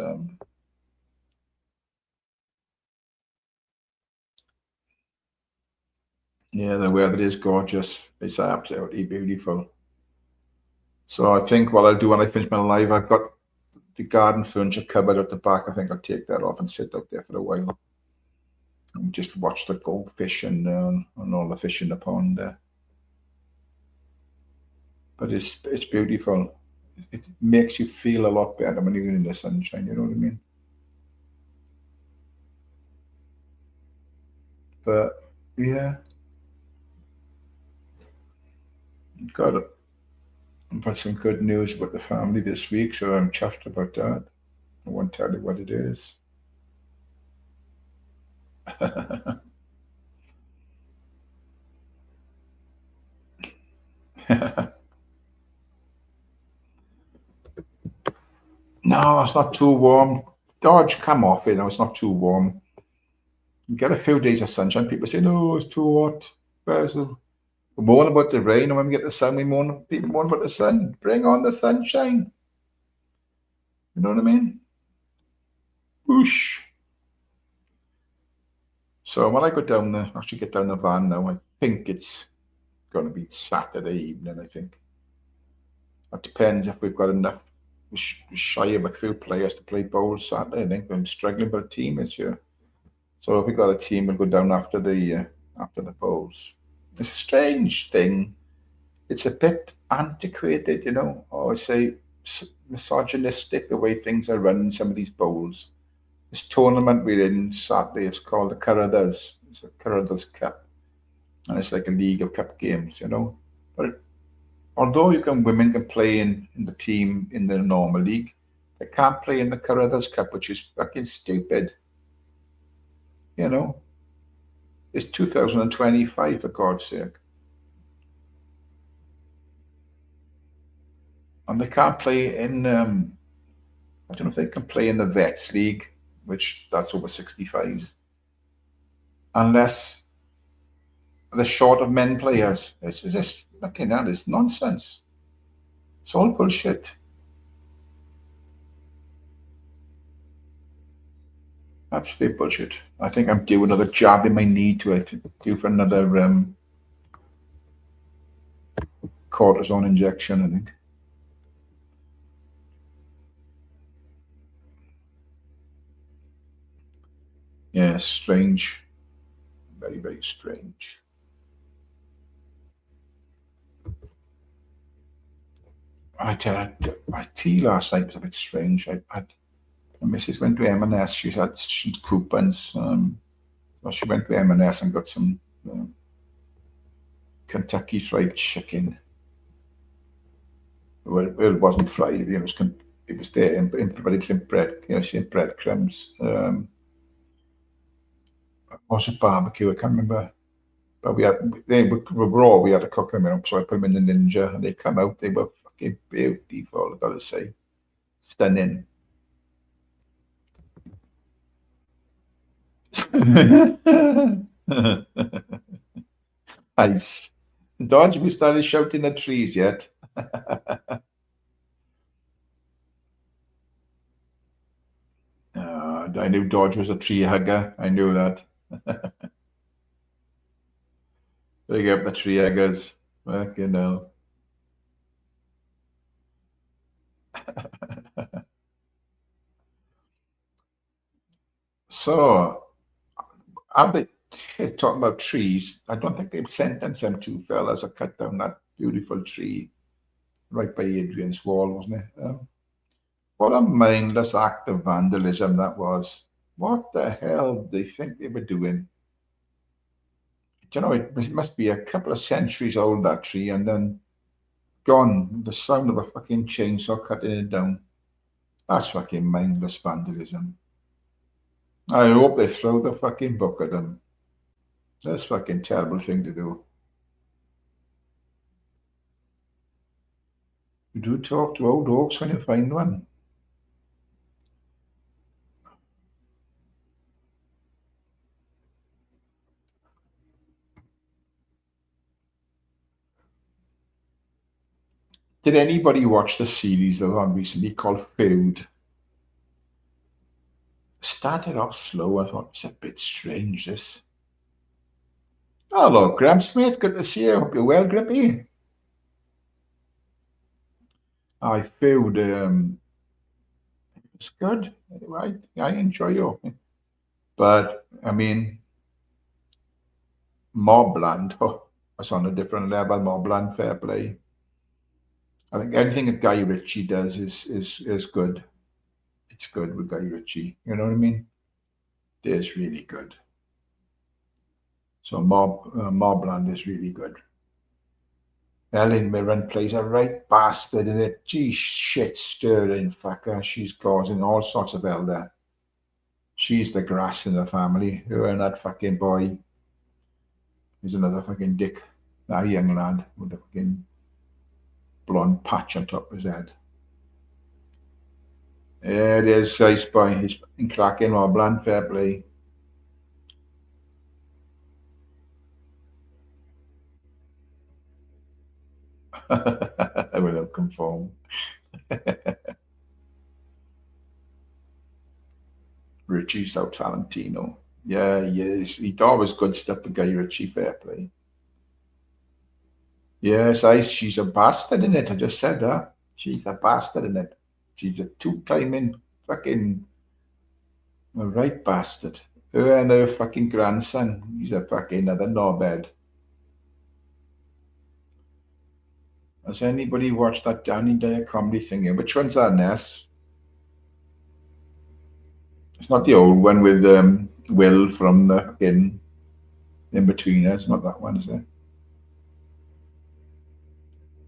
Yeah, the weather is gorgeous. It's absolutely beautiful. So I think what I'll do when I finish my live, I've got the garden furniture cupboard at the back. I think I'll take that off and sit out there for a while and just watch the goldfish and all the fish in the pond there. But it's beautiful. It makes you feel a lot better when you're in the sunshine. You know what I mean? But yeah, got it. I've had some good news about the family this week, so I'm chuffed about that. I won't tell you what it is. No, it's not too warm. Dodge, come off it. No, it's not too warm. You get a few days of sunshine. People say, no, it's too hot. Basil. We moan about the rain, and when we get the sun, people moan about the sun. Bring on the sunshine. You know what I mean? Whoosh. So when I actually get down the van now, I think it's going to be Saturday evening, I think. It depends if we've got enough. We're shy of a few players to play bowls Saturday. I think I'm struggling for a team this year. So if we got a team, we'll go down after the bowls. It's a strange thing. It's a bit antiquated, or I say misogynistic the way things are run in some of these bowls. This tournament we're in Saturday is called the Carruthers. It's a Carruthers Cup, and it's like a league of cup games, But although women can play in the team in the normal league, they can't play in the Carruthers Cup, which is fucking stupid. It's 2025, for God's sake. And they can't play in, I don't know if they can play in the Vets League, which that's over 65s, unless they're short of men players. It's just fucking hell, it's nonsense. It's all bullshit. Absolute bullshit. I think I'm due another jab in my knee to due for another cortisone injection, I think. Yeah, strange. Very, very strange. I tell you, my tea last night was a bit strange. My missus went to M&S. She had some coupons. So she went to M&S and got some um, Kentucky Fried Chicken. Well, it wasn't fried. It was there, but it was in bread. It's in breadcrumbs. Was it barbecue? I can't remember. But they were raw. We had to cook them up, so I put them in the Ninja, and they come out. They were fucking beautiful. I gotta say, stunning. Nice. Dodge, we started shouting at trees yet? I knew Dodge was a tree hugger. I knew that. Big up the tree huggers. Fucking hell. So, I'll be talking about trees. I don't think they've sentenced them two fellas to cut down that beautiful tree right by Adrian's wall, wasn't it? What a mindless act of vandalism that was. What the hell do they think they were doing? It must be a couple of centuries old, that tree, and then gone. The sound of a fucking chainsaw cutting it down. That's fucking mindless vandalism. I hope they throw the fucking book at them. That's a fucking terrible thing to do. You do talk to old oaks when you find one. Did anybody watch the series that was on recently called Feud? Started off slow. I thought it's a bit strange, this. Hello, Gramps, mate. Good to see you. Hope you're well, Grippy. I Feud. It's good. I enjoy it. But, I mean, Mobland, oh, it's on a different level. Mobland, fair play. I think anything that Guy Ritchie does is good. It's good with Guy Ritchie. You know what I mean? It is really good. So Mobland is really good. Ellen Mirren plays a right bastard in it. Gee, shit stirring fucker. She's causing all sorts of hell there. She's the grass in the family. Her and that fucking boy is another fucking dick. That young lad with the fucking blonde patch on top of his head. Yeah, it is, nice boy. He's in cracking Mobland, fair play. I will have conform. Richie South Valentino. Yeah, he is. He always good stuff with Guy Ritchie, fair play. Yes, she's a bastard in it. I just said that. She's a bastard in it. She's a two-timing fucking right bastard. Her and her fucking grandson. He's a fucking other knobhead. Has anybody watched that Danny Dyer comedy thing? Which one's that, Ness? It's not the old one with Will from the fucking In-Betweeners. It's not that one, is it?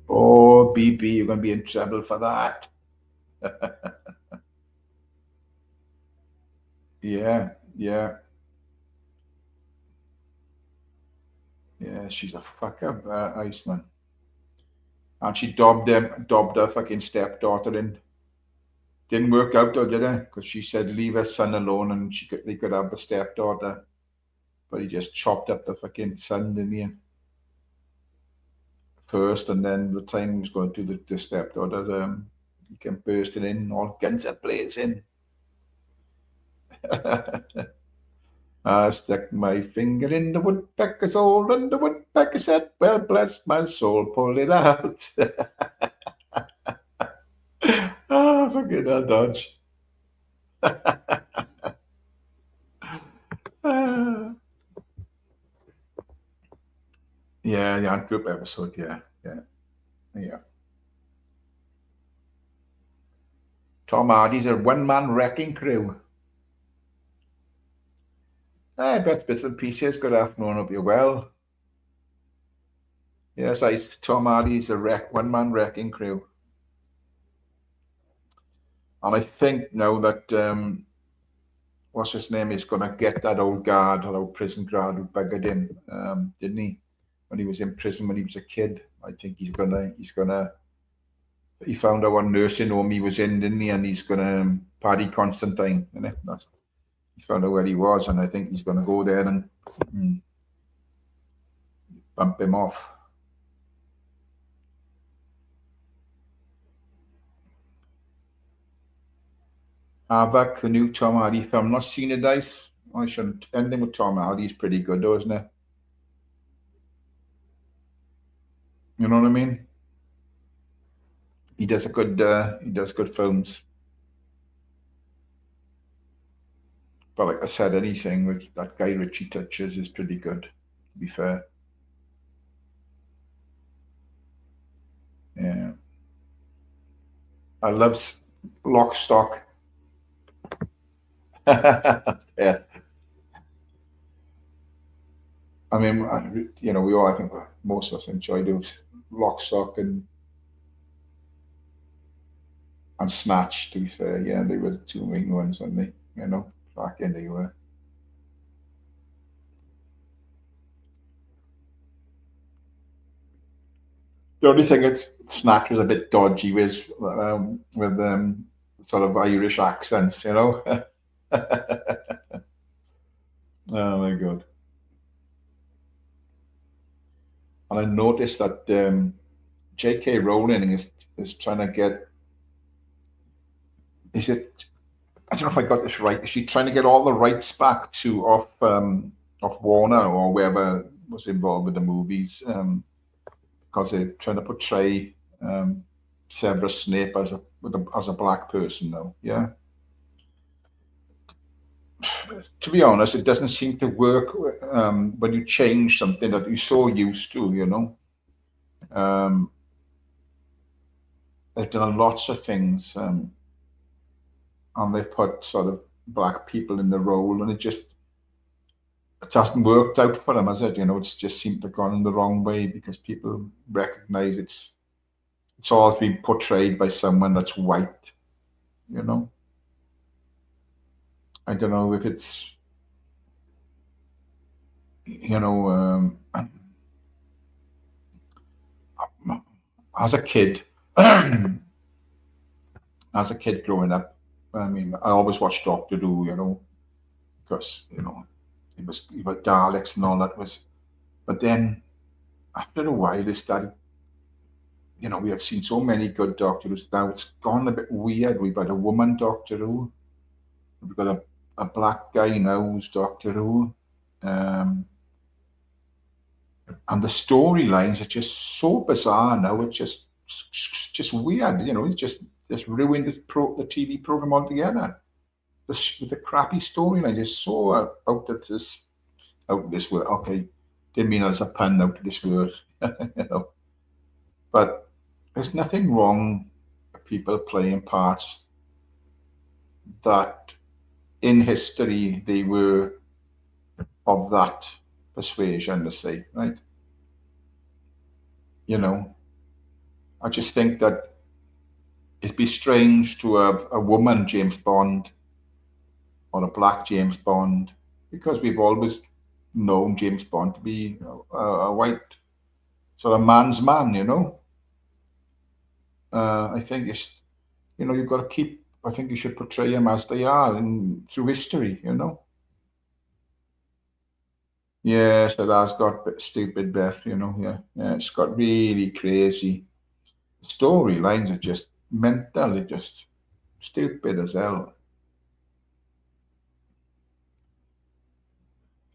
Oh, BB, you're going to be in trouble for that. Yeah, yeah, yeah. She's a fucker, Iceman. And she dobbed her fucking stepdaughter in. Didn't work out though, did it? Because she said leave her son alone and they could have the stepdaughter. But he just chopped up the fucking son, didn't he? First, and then the time he was going to do the stepdaughter, he came bursting in, all guns are blazing. I stuck my finger in the woodpecker's hole, and the woodpecker said, well, bless my soul, pull it out. Oh, fucking hell, Dodge. Yeah, the ant group episode. Yeah, yeah. Tom Hardy's a one-man wrecking crew. Hey, bits and pieces. Good afternoon. Hope you're well. Yes, Tom Hardy's a one-man wrecking crew. And I think now that what's his name is going to get that old guard, that old prison guard who buggered him, didn't he? When he was in prison when he was a kid. I think he found out what nursing home he was in, didn't he? And he's gonna Paddy Constantine, isn't it? He found out where he was, and I think he's gonna go there and bump him off. Havoc, the new Tom Hardy film. Not seen it, Dice. I shouldn't. Anything with Tom Hardy is pretty good, though, isn't it? You know what I mean? He does good films. But like I said, anything with that guy Richie touches is pretty good, to be fair. Yeah. I love Lock, Stock. Yeah. I mean, you know, we all, I think most of us enjoyed those Lock, Stock and Snatch, to be fair. Yeah, they were the two main ones, weren't they? You know, back in they were. The only thing that Snatch was a bit dodgy was with sort of Irish accents, you know. Oh my God. And I noticed that J.K. Rowling is trying to get, is it, I don't know if I got this right, is she trying to get all the rights back to off Warner or whoever was involved with the movies, because they're trying to portray Severus Snape as a black person now. Yeah. To be honest, it doesn't seem to work when you change something that you're so used to. You know, they've done lots of things, and they put sort of black people in the role, and it hasn't worked out for them, has it? You know, it's just seemed to have gone the wrong way because people recognise it's all been portrayed by someone that's white. You know, I don't know if it's, you know, as a kid, as a kid growing up, I mean, I always watched Doctor Who, you know, because you know it was Daleks and all that was. But then after a while, they started. You know, we have seen so many good Doctor Who's now. It's gone a bit weird. We've got a woman Doctor Who. We've got a black guy now who's Doctor Who. And the storylines are just so bizarre now. It's just weird. You know, it's just ruined the TV program altogether. The crappy storyline is so out of this world. Okay, didn't mean that as a pun, out of this world. You know, but there's nothing wrong with people playing parts that in history they were of that persuasion, let's say, right? You know, I just think that it'd be strange to have a woman James Bond or a black James Bond, because we've always known James Bond to be a white sort of man's man, you know. I think it's, you know, you've got to keep, I think you should portray them as they are through history, you know. Yes, it has got a bit stupid, Beth, you know. Yeah, it's got really crazy storylines are just mental, they're just stupid as hell.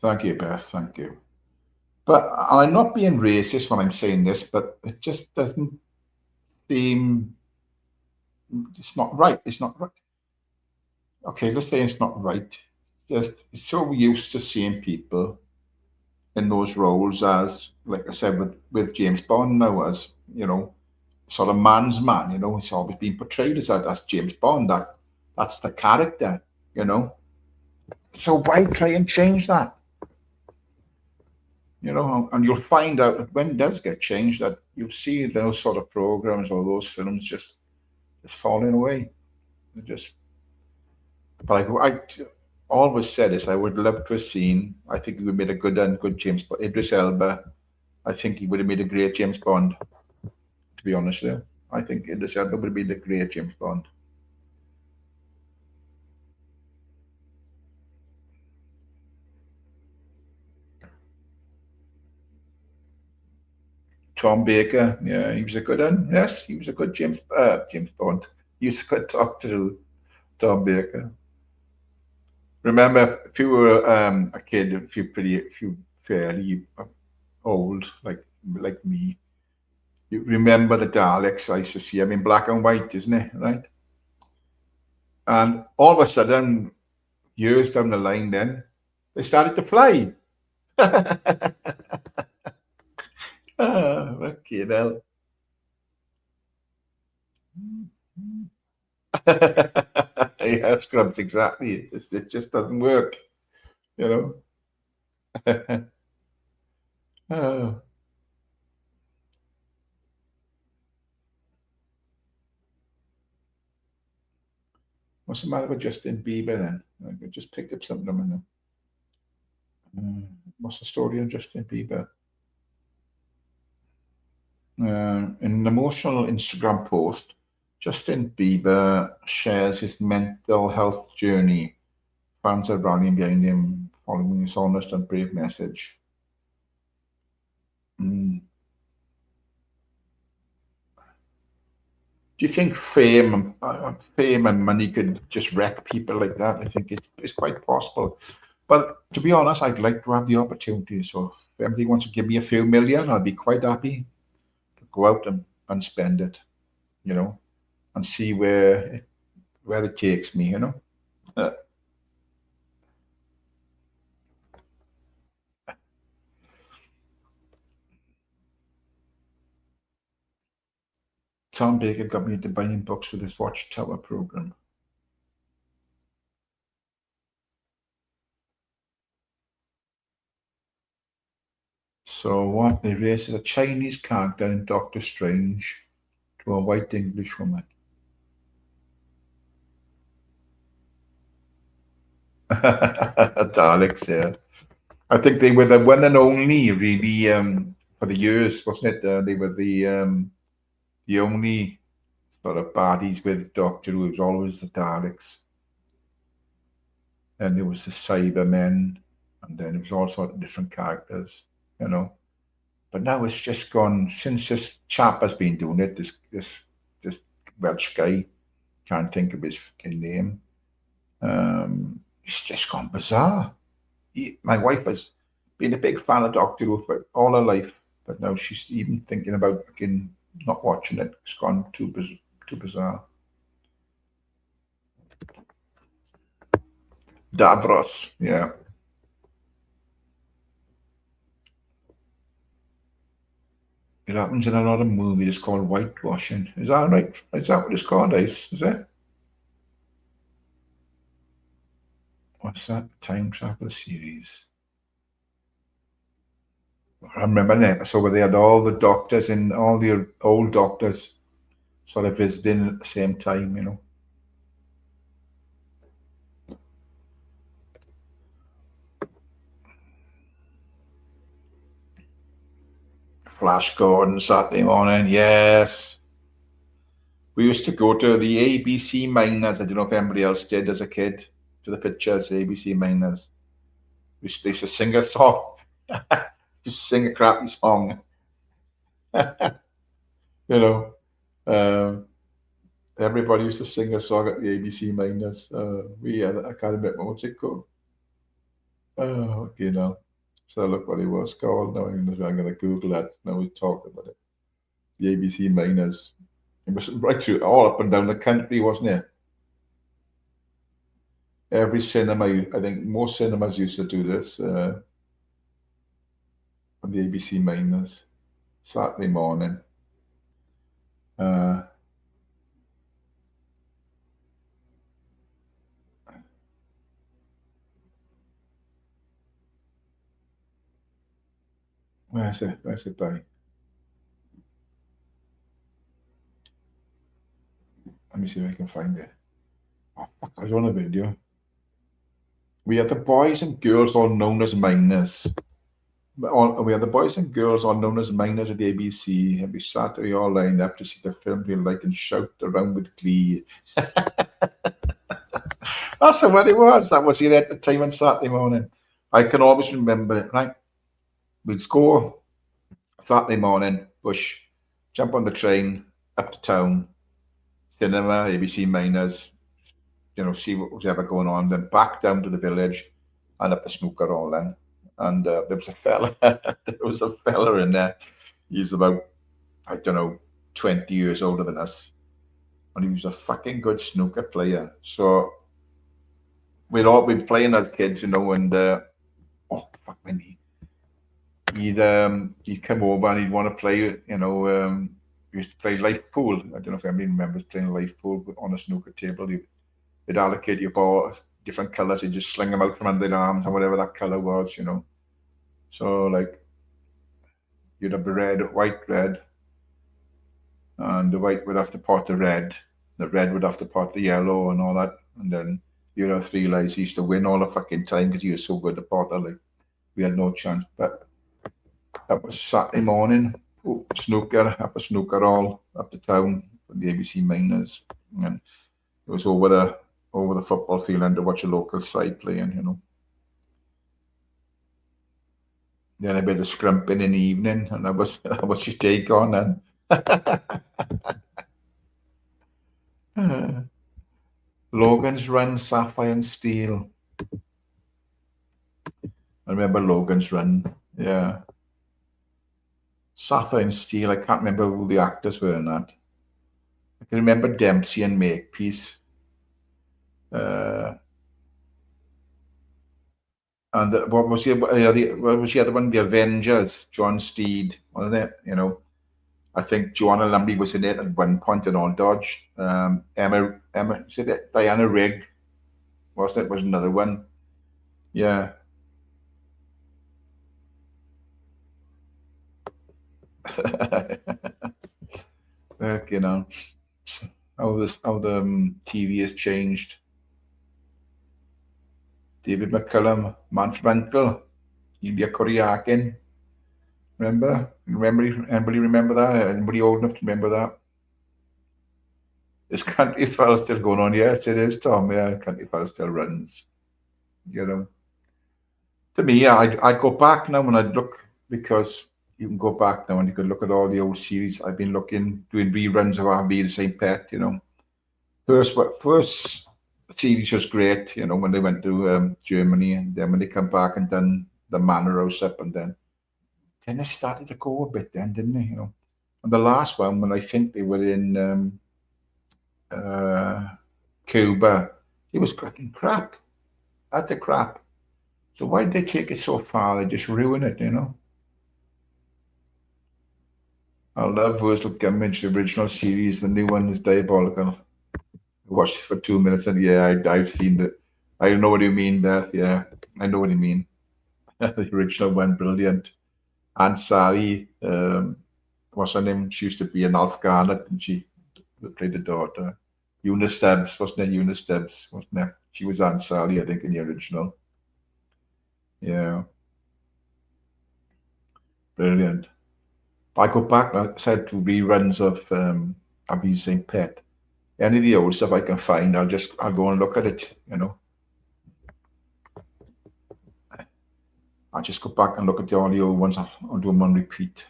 Thank you, Beth. Thank you. But I'm not being racist when I'm saying this, but it just doesn't seem, it's not right. It's not right. Okay, let's say it's not right. just so used to seeing people in those roles as, like I said, with James Bond now as, sort of man's man, he's always been portrayed as that. That's James Bond. That's the character, you know. So why try and change that? And you'll find out that when it does get changed, that you'll see those sort of programs or those films just falling away. They're just, but I always said this. I would love to have seen. I think he would have made a good James Bond. Idris Elba. I think he would have made a great James Bond. To be honest, there, I think Idris Elba would have been a great James Bond. Tom Baker, yeah, he was a good one. Yes, he was a good James Bond. He was a good Doctor Who, Tom Baker. Remember, if you were a kid, if you fairly old, like me, you remember the Daleks. I used to see them in black and white, isn't it? Right? And all of a sudden, years down the line, then they started to fly. Okay, now. Yeah, scrubs, exactly. It just doesn't work, you know. Oh, what's the matter with Justin Bieber then? I just picked up something on him. What's the story on Justin Bieber? In an emotional Instagram post, Justin Bieber shares his mental health journey. Fans are rallying behind him, following his honest and brave message. Mm. Do you think fame and money could just wreck people like that? I think it's quite possible. But to be honest, I'd like to have the opportunity. So if anybody wants to give me a few million, I'd be quite happy to go out and spend it, you know, and see where it takes me. Uh, Tom Baker got me into buying books with his Watchtower program. So what they raised a Chinese character in Doctor Strange to a white English woman. Daleks, yeah. I think they were the one and only really for the years, wasn't it? They were the only sort of baddies with Doctor Who. It was always the Daleks, and there was the Cybermen, and then it was all sort of different characters, you know. But now it's just gone since this chap has been doing it. This Welsh guy, can't think of his fucking name. It's just gone bizarre. My wife has been a big fan of Doctor Who for all her life, but now she's even thinking about fucking not watching it. It's gone too bizarre. Davros, yeah. It happens in a lot of movies called whitewashing. Is that right? Is that what it's called, Ace? Is it? What's that? Time travel series. I remember an episode where they had all the doctors and all the old doctors sort of visiting at the same time. Flash Gordon Saturday morning, yes. We used to go to the ABC Miners. I don't know if anybody else did as a kid, to the pictures, ABC Miners. They used to sing a song, just sing a crappy song, you know. Um, Everybody used to sing a song at the ABC Miners. I can't remember what's it called. Oh, So look what it was called. Now I'm going to Google that. Now we talk about it. The ABC Miners. It was right through all up and down the country, wasn't it? every cinema, I think most cinemas used to do this on the ABC Miners, Saturday morning. Uh, where's it? Where's it by? Let me see if I can find it. Oh, fuck, I was on a video. We had the boys and girls all known as miners. We had the boys and girls all known as miners at the ABC. And we sat, we all lined up to see the film we like and shout around with glee. That's what it was. That was your entertainment Saturday morning. I can always remember it, right? We'd go Saturday morning, bush, jump on the train, up to town, cinema, ABC Miners, see what was ever going on, then back down to the village and up the snooker all then. And there was a fella, in there. He's about, I don't know, 20 years older than us. And he was a fucking good snooker player. So we'd all been playing as kids, and oh, fuck my knee. He'd come over and he'd want to play, we used to play life pool. I don't know if anybody remembers playing life pool on a snooker table. They'd allocate your ball different colours, you just sling them out from under their arms or whatever that colour was, So like you'd have the red, white, red, and the white would have to pot the red would have to pot the yellow and all that, and then you'd have three lives. He used to win all the fucking time because he was so good at potter, like we had no chance. But that was Saturday morning, snooker, up a snooker hall, up to town for the ABC Miners, and it was over the football field and to watch a local side playing, Then a bit of scrumping in the evening, and that was your take on. And Logan's Run, Sapphire and Steel. I remember Logan's Run, yeah. Sapphire and Steel, I can't remember who the actors were in that. I can remember Dempsey and Makepeace. And what was the other one? The Avengers, John Steed, wasn't it? I think Joanna Lumley was in it at one point in all Dodge. Emma, is it Diana Rigg? Wasn't it? Was another one. Yeah. Look, how the TV has changed. David McCullum, Mance Runkel, Ilya Kuryakin. Remember? Anybody remember that? Anybody old enough to remember that? Is Country Fella still going on? Yes, it is, Tom. Yeah, Country Fella still runs. To me, I'd go back now and I'd look, because you can go back now and you can look at all the old series. I've been doing reruns of I'll Be the Same Pet, First series was great, when they went to Germany, and then when they come back and done the Manor House up, and then they started to go a bit then, didn't they, And the last one, when I think they were in Cuba, it was fucking crap. Utter crap. So why did they take it so far? They just ruin it, I love Wurzel Gummidge, the original series. The new one is diabolical. I watched it for 2 minutes and yeah, I've seen it. I know what you mean, Beth. Yeah, I know what you mean. The original one, brilliant. Aunt Sally, what's her name? She used to be an Alf Garnett, and she played the daughter. Eunice Stubbs, wasn't it? Eunice Stubbs, wasn't it? She was Aunt Sally, I think, in the original. Yeah. Brilliant. I go back, like I said, to reruns of I'll Be the Same Pet. Any of the old stuff I can find, I'll go and look at it, I'll just go back and look at all the old ones. I'll do them on repeat.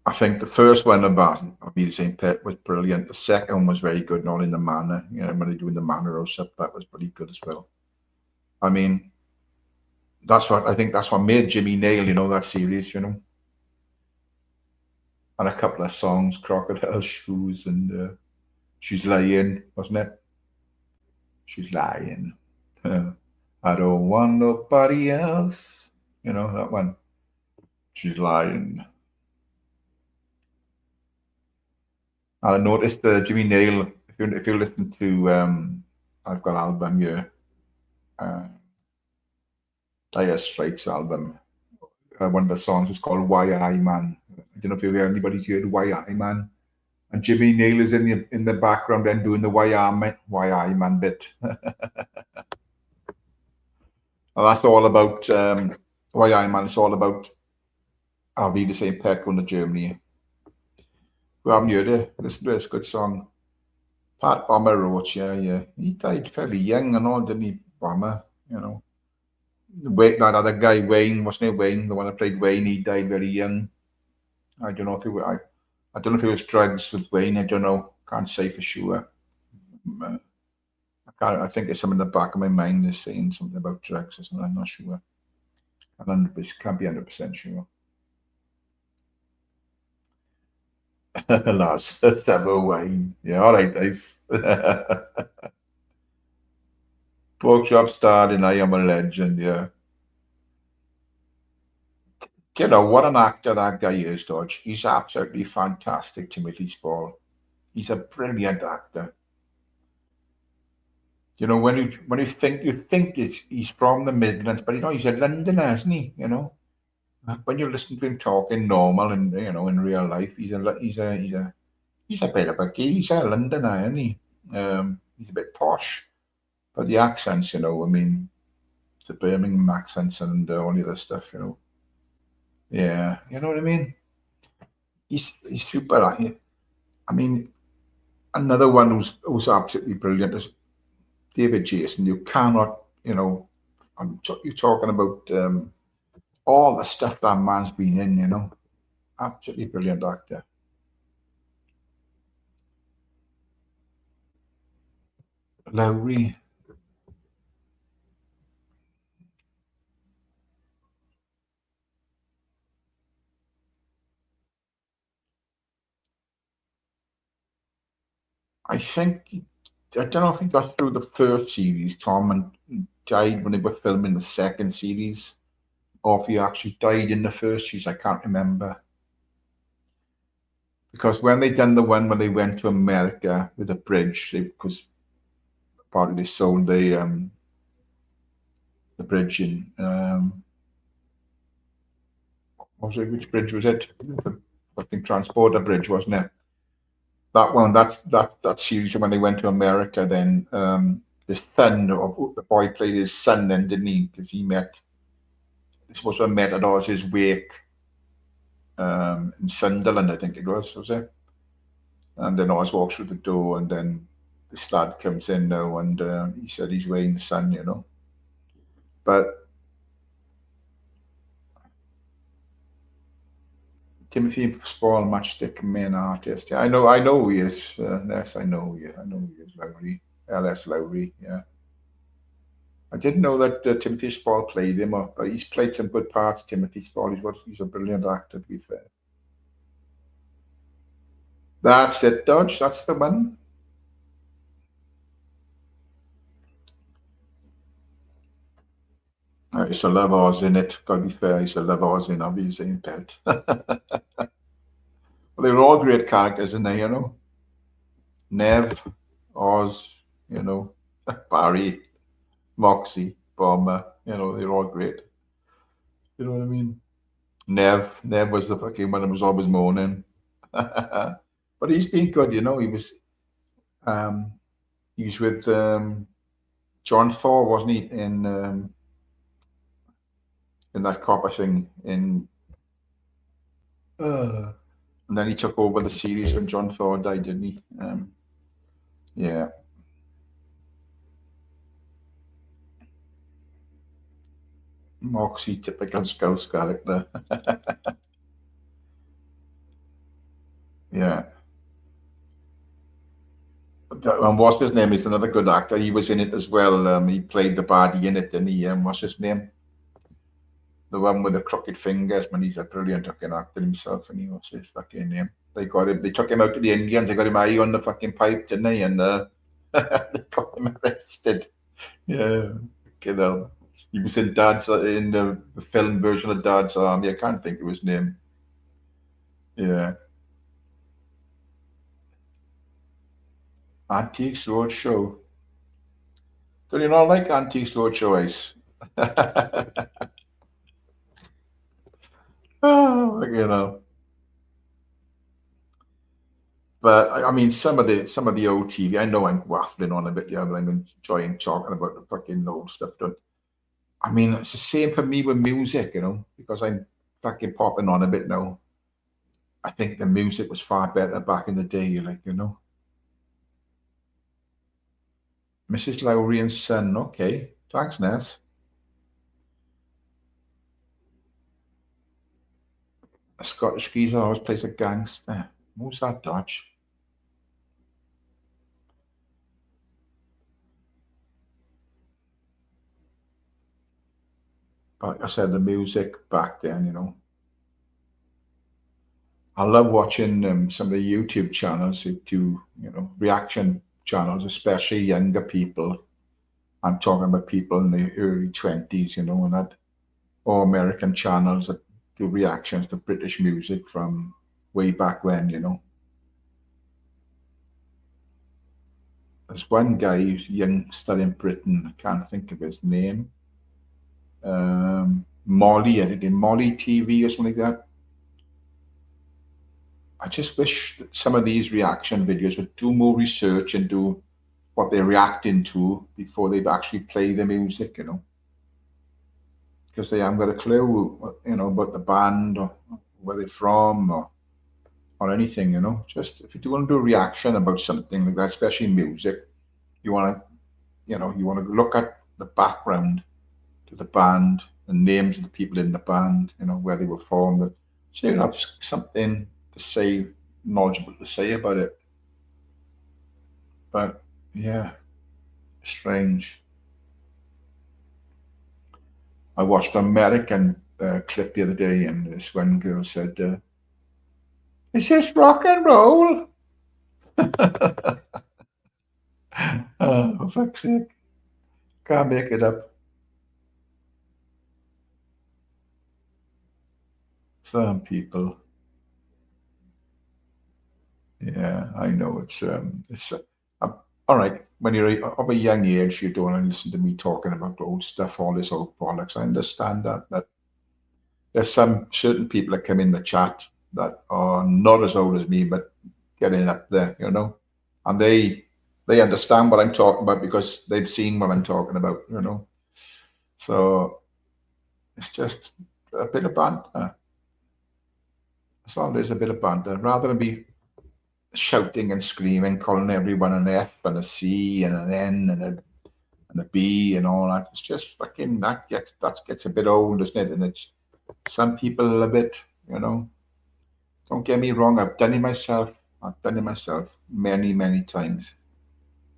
I think the first one about I'll Be the Same Pet was brilliant. The second one was very good, and All in the Manor. When they're doing the Manor House up, that was pretty good as well. I mean, I think that's what made Jimmy Nail, that series, And a couple of songs, Crocodile Shoes and She's Lying, wasn't it? She's lying. I don't want nobody else. You know that one. She's lying. I noticed Jimmy Nail. If you listen to I've got album here, Dire Straits album. One of the songs is called Why I Man. I don't know if anybody's heard Why I Man. And Jimmy Nail is in the background then doing the Why I Man bit. And that's all about Why I Man. It's all about I'll be the same pet going to Germany. We haven't heard it. Listen to this good song. Pat Bomber Roach, yeah. He died fairly young and all, didn't he? Bomber, you know. That other guy, Wayne, wasn't it Wayne? The one that played Wayne, he died very young. I don't know if I don't know if it was drugs with Wayne. I don't know. Can't say for sure. I think there's something in the back of my mind is saying something about drugs or something. I'm not sure. Can't be 100% sure. Last ever Wayne. Yeah, all right, nice. Pork chop starred in I Am a Legend, yeah. You know, what an actor that guy is, Dodge. He's absolutely fantastic, Timothy Spall. He's a brilliant actor. You know, when you think he's from the Midlands, but you know, he's a Londoner, isn't he? You know, when you listen to him talking normal and you know in real life, he's a bit of a geezer, Londoner, isn't he? He's a bit posh, but the accents, you know, I mean, the Birmingham accents and all the other stuff, you know. Yeah, you know what I mean. He's super. I mean, another one who's absolutely brilliant is David Jason. You cannot, you know, you're talking about all the stuff that man's been in, you know. Absolutely brilliant actor. Lowry. I don't know if he got through the first series, Tom, and died when they were filming the second series, or if he actually died in the first series. I can't remember. Because when they done the one when they went to America with the bridge, because partly they sold the bridge in what was it? Which bridge was it? The fucking transporter bridge, wasn't it? That one, that series when they went to America. Then the son of the boy played his son, then didn't he? Because this was a met at Oz's wake in Sunderland, I think it was it? And then Oz walks through the door, and then this lad comes in now, and he said he's Wayne's son, you know. But Timothy Spall, matchstick main artist. Yeah, I know who he is. Yes, I know who he is. Lowry, L.S. Lowry. Yeah, I didn't know that Timothy Spall played him, but he's played some good parts. Timothy Spall. He's a brilliant actor, to be fair. That's it, Dodge. That's the one. I used to love Oz in it. Gotta be fair, I used to love Oz in obviously in Pet. Well, they were all great characters in there, you know. Nev, Oz, you know, Barry, Moxie, Bomber, you know, they're all great. You know what I mean? Nev was the fucking one that was always moaning. But he's been good, you know. Um he was with John Thor, wasn't he, in that copper thing and then he took over the series when John Thor died, didn't he? Yeah. Moxie, typical Scouse character. Yeah. And what's his name? He's another good actor. He was in it as well. He played the baddie in it, didn't he? What's his name? The one with the crooked fingers, man. He's a brilliant fucking actor himself, and he was his fucking name. They got him. They took him out to the Indians. They got him high on the fucking pipe, didn't they? And They got him arrested. Yeah, he was in Dad's in the film version of Dad's Army. I can't think of his name. Yeah, Antiques Roadshow. Do you not like Antiques Roadshow, Ice? Oh, But I mean, some of the old TV. I know I'm waffling on a bit, yeah, but I'm enjoying talking about the fucking old stuff. Don't I mean, it's the same for me with music, because I'm fucking popping on a bit now. I think the music was far better back in the day, Mrs. Lowry and Son. Okay, thanks, Ness. A Scottish geezer always plays a gangster. Who's that, Dodge? But like I said, the music back then. I love watching some of the YouTube channels who do, reaction channels, especially younger people. I'm talking about people in the early 20s, and that, or American channels that do reactions to British music from way back when. There's one guy who's youngster in Britain, I can't think of his name. Molly, I think in Molly TV or something like that. I just wish that some of these reaction videos would do more research and do what they're reacting to before they actually play the music. Because they haven't got a clue, about the band or where they're from or anything. Just if you want to do a reaction about something like that, especially music, you want to look at the background to the band, the names of the people in the band, where they were formed. So you have something to say, knowledgeable to say about it. But yeah, strange. I watched an American clip the other day, and this one girl said, "Is this rock and roll?" Oh, for fuck's sake. Can't make it up. Some people. Yeah, I know all right. When you're of a young age, you don't want to listen to me talking about old stuff, all this old bollocks. I understand that, but there's some certain people that come in the chat that are not as old as me, but getting up there, and they understand what I'm talking about because they've seen what I'm talking about. So it's just a bit of banter. As long as there's a bit of banter, rather than be shouting and screaming, calling everyone an F and a C and an N and a B and all that. It's just fucking that gets a bit old, doesn't it? And it's some people a bit, Don't get me wrong, I've done it myself. I've done it myself many, many times.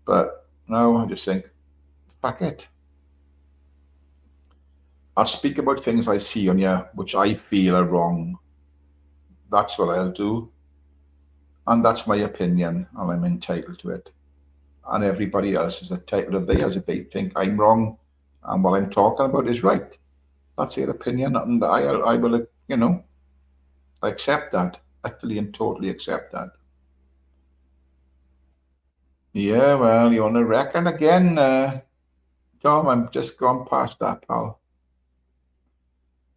But now I just think, fuck it. I'll speak about things I see on here which I feel are wrong. That's what I'll do. And that's my opinion, and I'm entitled to it. And everybody else is entitled to theirs if they think I'm wrong and what I'm talking about is right. That's their opinion, and I will, accept that. Utterly and totally accept that. Yeah, well, you want to reckon again, Tom? I'm just gone past that, pal.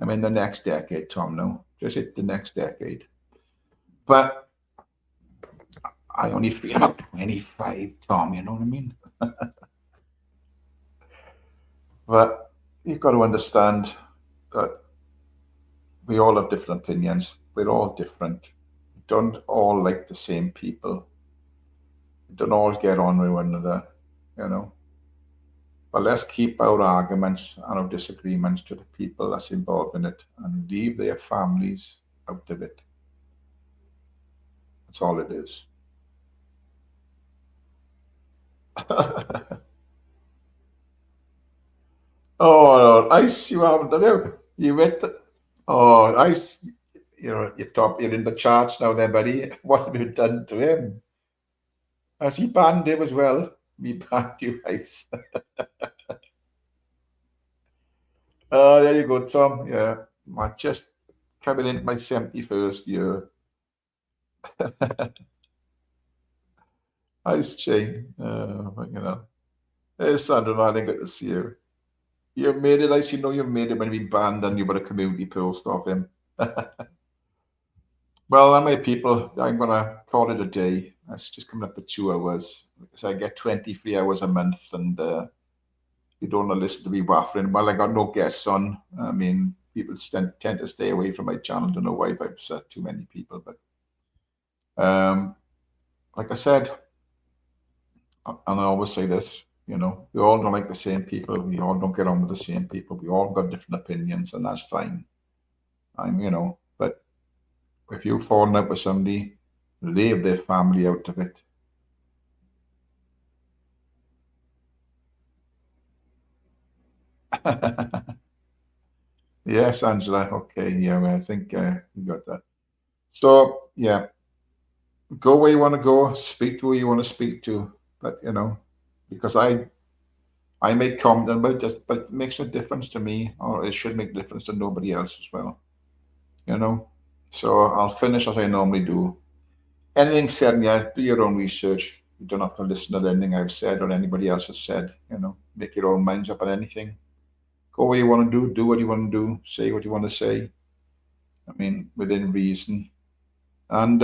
I'm in the next decade, Tom. No, just hit the next decade. But I only feel about 25, Tom. You know what I mean? But you've got to understand that we all have different opinions. We're all different. We don't all like the same people. We don't all get on with one another. But let's keep our arguments and our disagreements to the people that's involved in it and leave their families out of it. That's all it is. Oh, Ice, you haven't done it. You with it? Oh, Ice, you're in the charts now then, buddy. What have you done to him? Has he banned him as well? me bad device. There you go, Tom. Yeah, I just coming into my 71st year. Nice Jane. Hey, Sandra, I didn't get to see you. You made it, as you know, you made it when we banned and you were a community post of him. Well, how many people? I'm gonna call it a day. That's just coming up for 2 hours. Because I get 23 hours a month, and you don't want to listen to me waffling. Well, I got no guests on. I mean, people tend to stay away from my channel. Don't know why I've upset too many people, but like I said, and I always say this, we all don't like the same people. We all don't get on with the same people. We all got different opinions, and that's fine. But if you've fallen out with somebody, leave their family out of it. Yes, Angela. Okay, yeah, well, I think you got that. So, yeah, go where you want to go, speak to who you want to speak to, but because I make comment about this, but it makes no difference to me, or it should make a difference to nobody else as well. So I'll finish as I normally do. Anything said, yeah, do your own research. You don't have to listen to anything I've said or anybody else has said. Make your own minds up on anything. Go where you want to do what you want to do, say what you want to say. I mean, within reason. And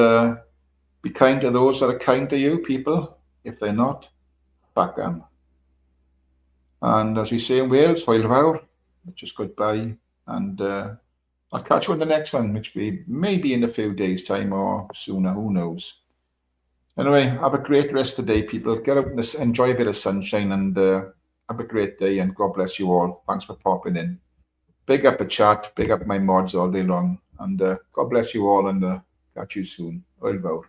be kind to those that are kind to you, people. If they're not, fuck them. And as we say in Wales, hwyl fawr, which is goodbye. And I'll catch you in the next one, which will be maybe in a few days' time or sooner, who knows. Anyway, have a great rest of the day, people. Get out and enjoy a bit of sunshine, and have a great day, and God bless you all. Thanks for popping in. Big up the chat, big up my mods all day long, and God bless you all, and catch you soon. Hwyl fawr.